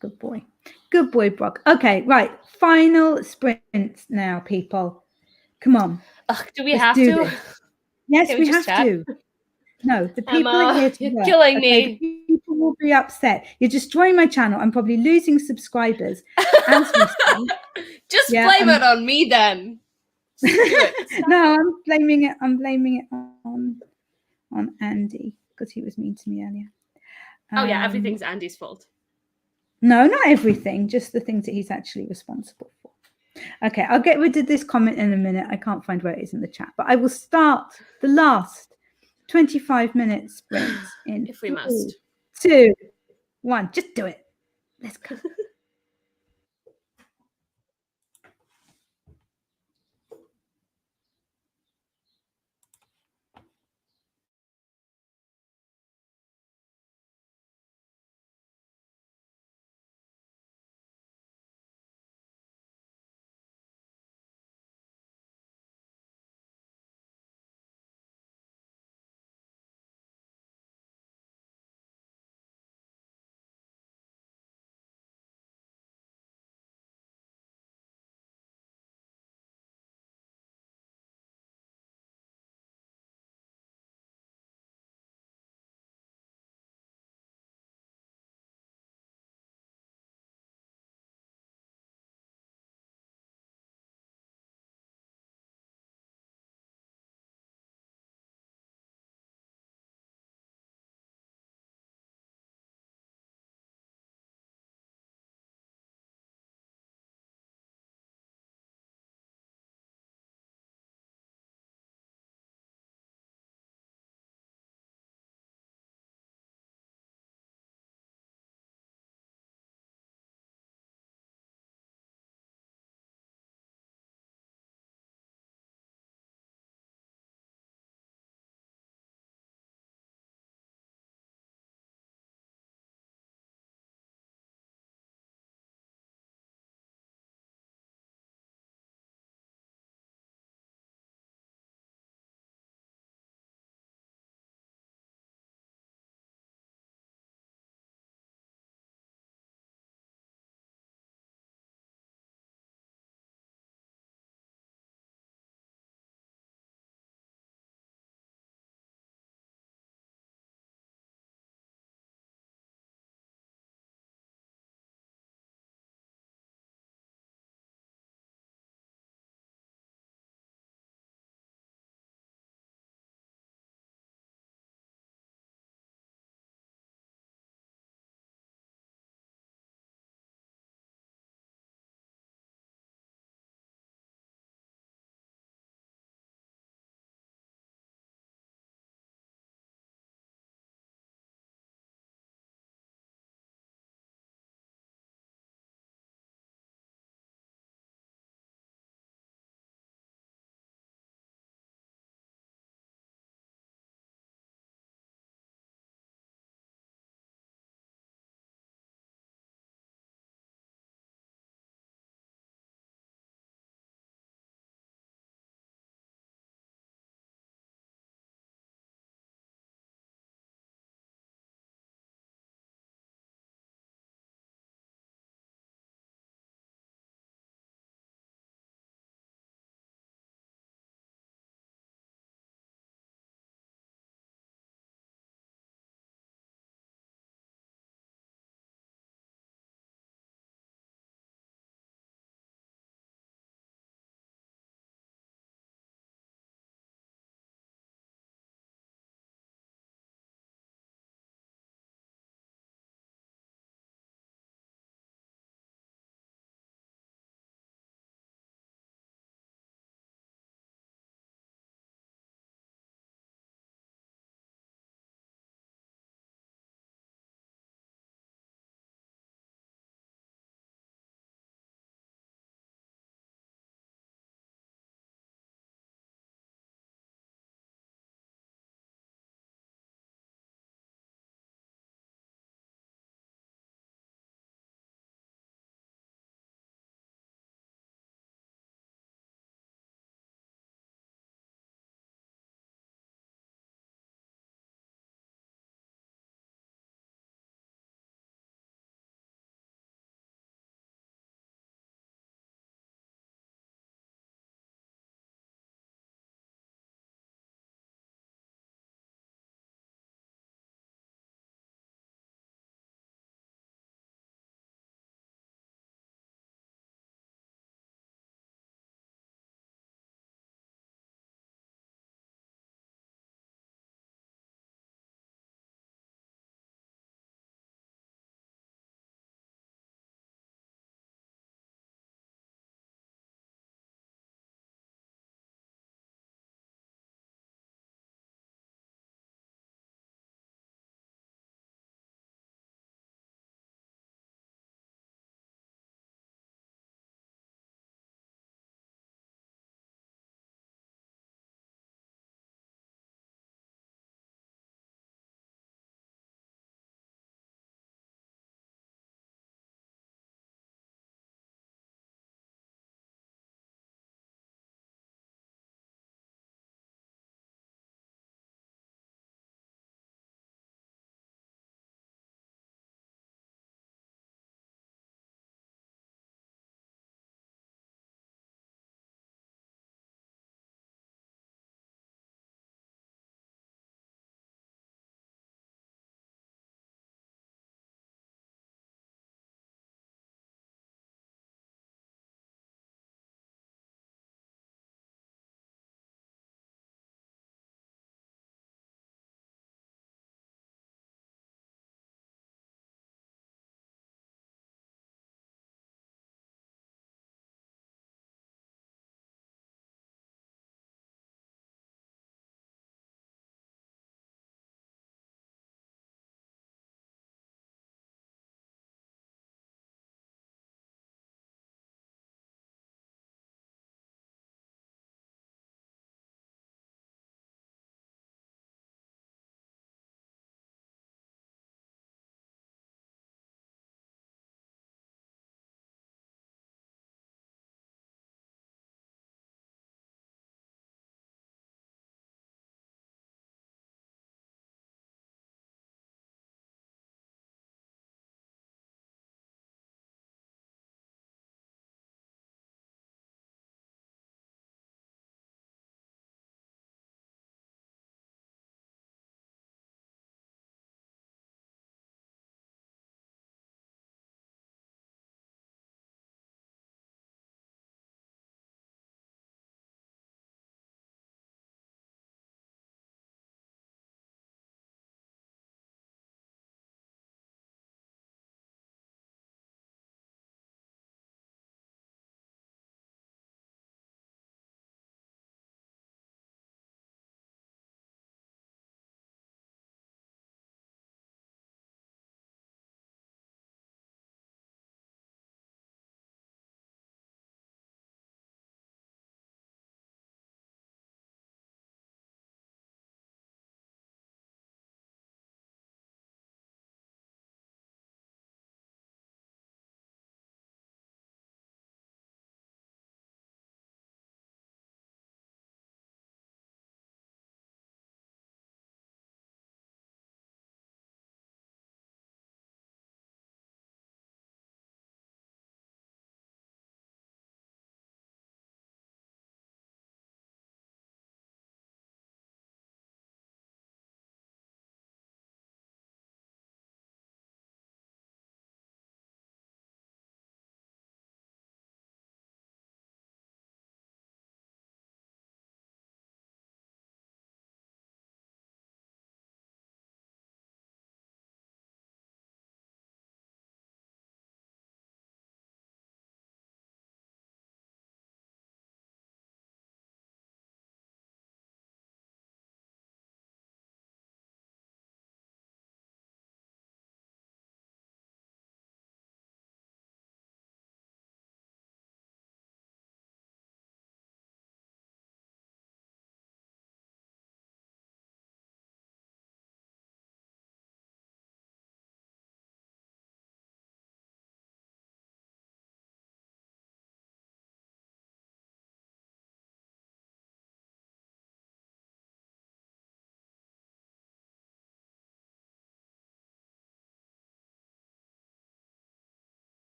Good boy. Good boy, Brock. Okay, right. Final sprint now, people. Come on. Do we have to? This. Yes, we have to. No, the people are here to work. You're killing me. People will be upset. You're destroying my channel. I'm probably losing subscribers. Just blame it on me then. No, I'm blaming it on Andy because he was mean to me earlier. Oh yeah, everything's Andy's fault. No, not everything, just the things that he's actually responsible for. Okay, I'll get rid of this comment in a minute. I can't find where it is in the chat, but I will start the last 25 minutes sprint in if we must. 2, 1. Just do it. Let's go.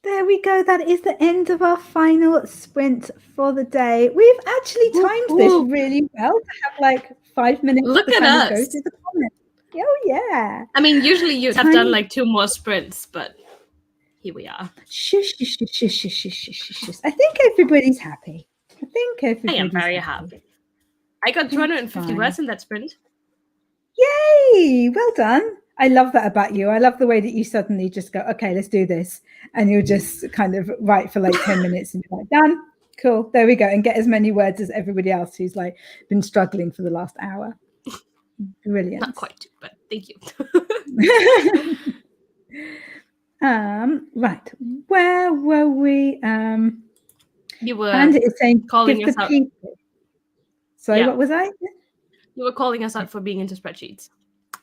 There we go. That is the end of our final sprint for the day. We've actually timed this really well to have like 5 minutes Look to at kind of us. go through the comments. Oh yeah. I mean, usually you'd have done like 2 more sprints, but here we are. Shush, shush, shush, shush, shush, shush, shush, shush. I think everybody's happy. I am very happy. I got 250 words in that sprint. Yay! Well done. I love that about you. I love the way that you suddenly just go, okay, let's do this. And you'll just kind of write for like 10 minutes and be like, done. Cool. There we go. And get as many words as everybody else who's like been struggling for the last hour. Brilliant. Not quite, but thank you. Right. Where were we? You were and it's saying calling us out. Sorry, what was I? You were calling us out for being into spreadsheets.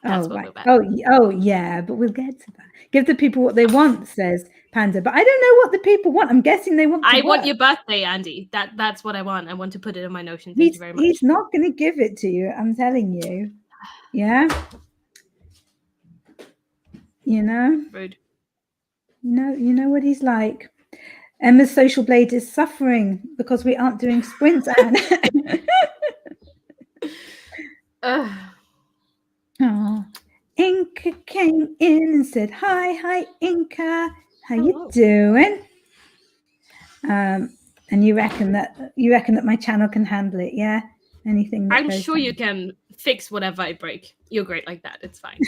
That's what we're back. Oh, yeah, but we'll get to that. Give the people what they want, says Panda. But I don't know what the people want. I'm guessing they want. I want your birthday, Andy. That's what I want. I want to put it in my Notion. Thank you very much. He's not going to give it to you. I'm telling you. Yeah. You know. Rude. You know what he's like. Emma's social blade is suffering because we aren't doing sprints, Anne. Oh, Inca came in and said, hi, Inca. How you doing? And you reckon that my channel can handle it, yeah? Anything that I'm sure you can fix whatever I break. You're great like that. It's fine.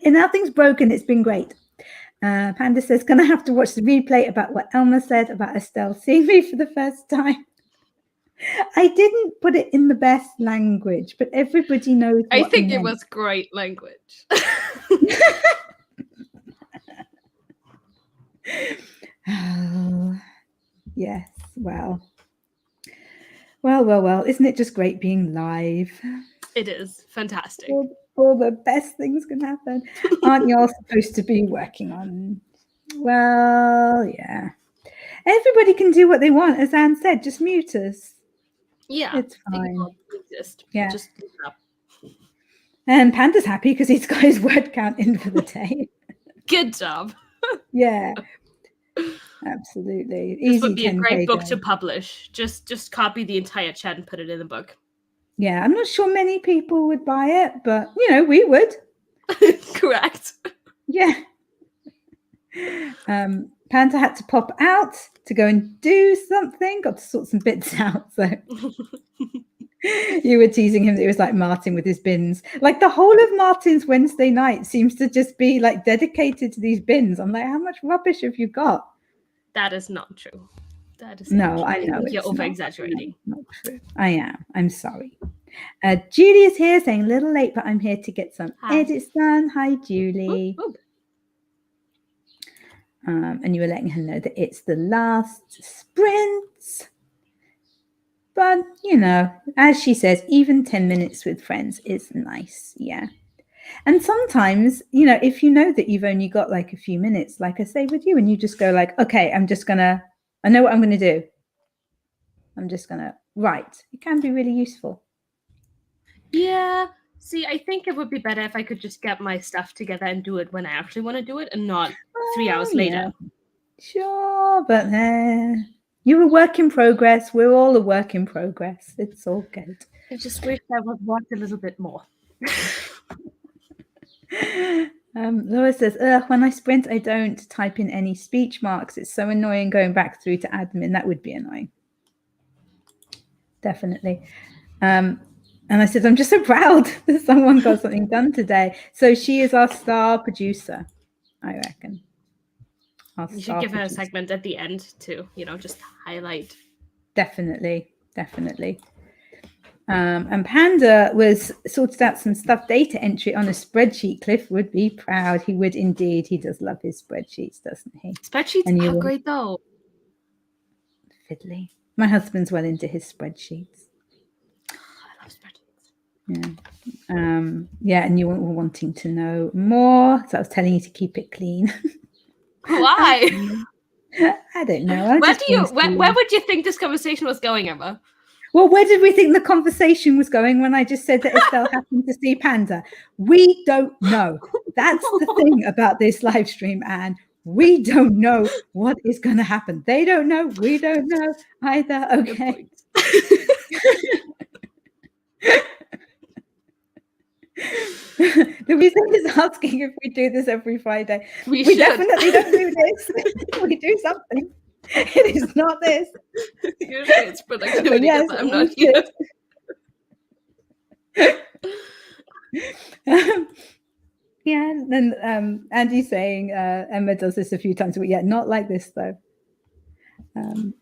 And nothing's broken. It's been great. Panda says, gonna have to watch the replay about what Elma said about Estelle seeing me for the first time. I didn't put it in the best language, but everybody knows. I think it was great language. Oh, yes. Well. Isn't it just great being live? It is fantastic. All the best things can happen. Aren't you all supposed to be working on? Well, yeah. Everybody can do what they want, as Anne said. Just mute us. Yeah, it's fine. Yeah, just look up. And Panda's happy because he's got his word count in for the day. Good job. Yeah, absolutely. This would be a great book to publish. Just copy the entire chat and put it in the book. Yeah, I'm not sure many people would buy it, but we would. Correct. Yeah. Panda had to pop out to go and do something, got to sort some bits out. So you were teasing him that it was like Martin with his bins. Like the whole of Martin's Wednesday night seems to just be like dedicated to these bins. I'm like, how much rubbish have you got? That is not true. That is no, I know you're over exaggerating. Not true. I am. I'm sorry. Julie is here saying a little late, but I'm here to get some edits done. Hi, Julie. Ooh. And you were letting her know that it's the last sprint. But, as she says, even 10 minutes with friends is nice. Yeah. And sometimes, if you know that you've only got like a few minutes, like I say with you, and you just go like, okay, I know what I'm going to do. I'm just going to write. It can be really useful. Yeah. See, I think it would be better if I could just get my stuff together and do it when I actually want to do it and not 3 hours later. Sure, but you're a work in progress. We're all a work in progress. It's all good. I just wish I would work a little bit more. Laura says, when I sprint, I don't type in any speech marks. It's so annoying going back through to admin. That would be annoying. Definitely. And I said, I'm just so proud that someone got something done today. So she is our star producer, I reckon. You should give her a segment at the end to, just highlight. Definitely. And Panda was sorted out some stuff, data entry on a spreadsheet. Cliff would be proud. He would indeed. He does love his spreadsheets, doesn't he? Spreadsheets are great, though. Fiddly. My husband's well into his spreadsheets. I love spreadsheets. Yeah. And you were wanting to know more. So I was telling you to keep it clean. Why? I don't know. Where would you think this conversation was going, Emma? Well, where did we think the conversation was going when I just said that Estelle happened to see Panda? We don't know. That's the thing about this live stream, Anne. We don't know what is going to happen. They don't know. We don't know either. Okay. The reason is asking if we do this every Friday. We definitely don't do this. We do something. It is not this. Usually it's productivity. Yes, I'm not here. Yeah, and Andy's saying Emma does this a few times, but yeah, not like this though.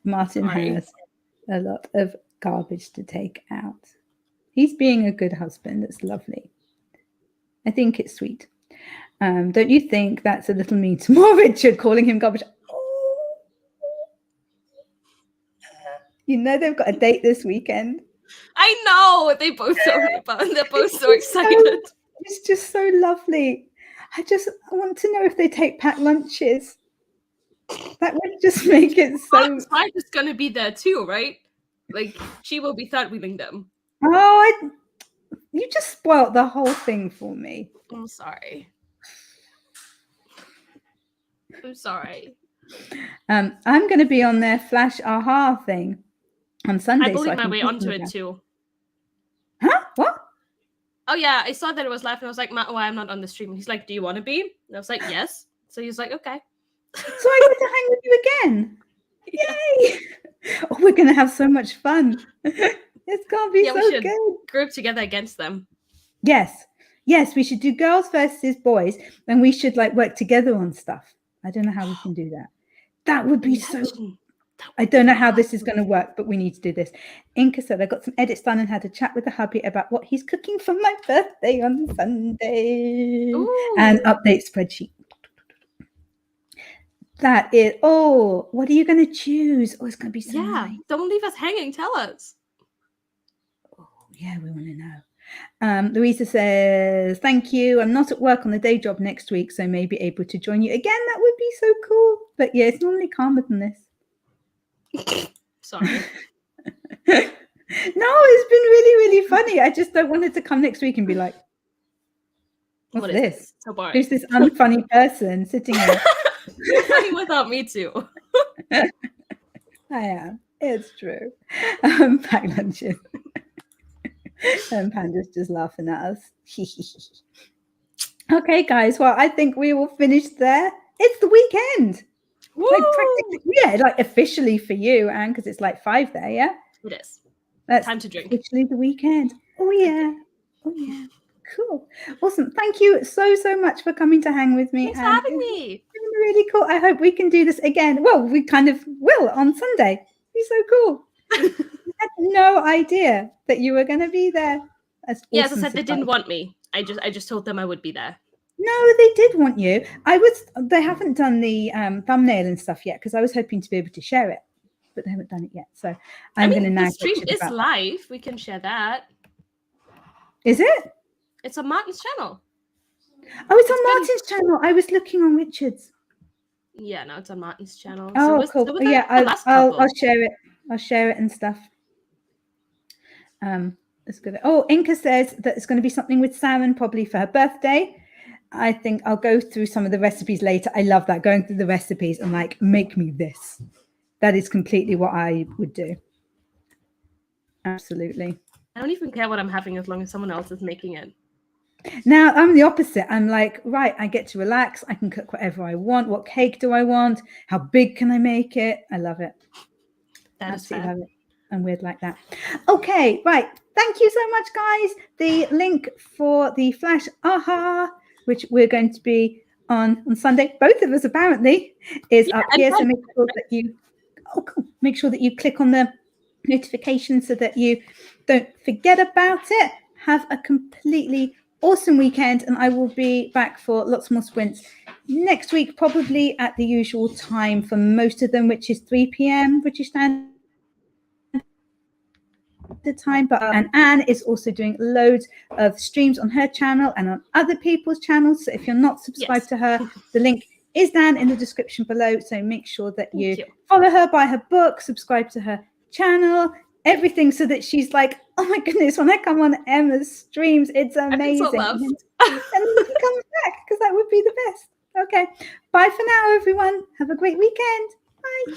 Martin has a lot of garbage to take out. He's being a good husband. It's lovely. I think it's sweet. Don't you think that's a little mean to more Richard calling him garbage? Oh. You know they've got a date this weekend. I know. They both told me about it. They're both so excited. It's just so lovely. I want to know if they take packed lunches. That would just make it so. His wife is going to be there too, right? Like, she will be third wheeling them. Oh, you just spoiled the whole thing for me. I'm sorry. I'm sorry. I'm going to be on their Flash Aha thing on Sunday. I believe my way onto it too. Huh? What? Oh yeah, I saw that it was live and I was like, Matt, why I'm not on the stream? He's like, do you want to be? And I was like, yes. So he's like, okay. So I get to hang with you again. Yeah. Yay! Oh, we're going to have so much fun. It's going to be so good. Group together against them. Yes, we should do girls versus boys, and we should like work together on stuff. I don't know how we can do that. That would be so. I don't know how this is going to work, but we need to do this. Inka said I got some edits done and had a chat with the hubby about what he's cooking for my birthday on Sunday. Ooh. And update spreadsheet. That is. Oh, what are you going to choose? Oh, it's going to be so nice. Don't leave us hanging. Tell us. Oh, yeah, we want to know. Louisa says, thank you. I'm not at work on the day job next week, so may be able to join you again. That would be so cool. But yeah, it's normally calmer than this. Sorry. No, it's been really, really funny. I just don't want it to come next week and be like, what's this? So boring. Who's this unfunny person sitting here? You're funny without me too. I am. It's true. Pack lunches. And Panda's just laughing at us. Okay, guys. Well, I think we will finish there. It's the weekend. Woo! Like practically, yeah, like officially for you, Anne, because it's like 5 there, yeah? It is. That's time to drink. Officially the weekend. Oh, yeah. Oh, yeah. Cool. Awesome. Thank you so much for coming to hang with me. Thanks for having me. It's been really cool. I hope we can do this again. Well, we kind of will on Sunday. It'd be so cool. I had no idea that you were going to be there. That's yeah, awesome as I said, surprise. they didn't want me. I just told them I would be there. No, they did want you. They haven't done the thumbnail and stuff yet because I was hoping to be able to share it, but they haven't done it yet. So I'm going to now. The stream is live. We can share that. Is it? It's on Martin's channel. Oh, it's on Martin's channel. I was looking on Richard's. Yeah, no, it's on Martin's channel. Oh, cool. Yeah, I'll share it. I'll share it and stuff. That's good. Oh, Inka says that it's going to be something with salmon, probably for her birthday. I think I'll go through some of the recipes later. I love that, going through the recipes and like, make me this. That is completely what I would do. Absolutely. I don't even care what I'm having as long as someone else is making it. Now I'm the opposite. I'm like, right, I get to relax. I can cook whatever I want. What cake do I want? How big can I make it? I love it. Absolutely love it. I'm weird like that. Okay, right. Thank you so much, guys. The link for the Flash Aha, which we're going to be on Sunday, both of us apparently, is up here. So make sure that you make sure that you click on the notification so that you don't forget about it. Have a completely awesome weekend, and I will be back for lots more sprints next week, probably at the usual time for most of them, which is 3 p.m. British Standard Time. But and Anne is also doing loads of streams on her channel and on other people's channels. So if you're not subscribed to her, the link is down in the description below. So make sure that you follow her, buy her book, subscribe to her channel, everything, so that she's like, oh my goodness, when I come on Emma's streams, it's amazing. And then you can come back, because that would be the best. Okay, Bye for now, everyone. Have a great weekend. Bye.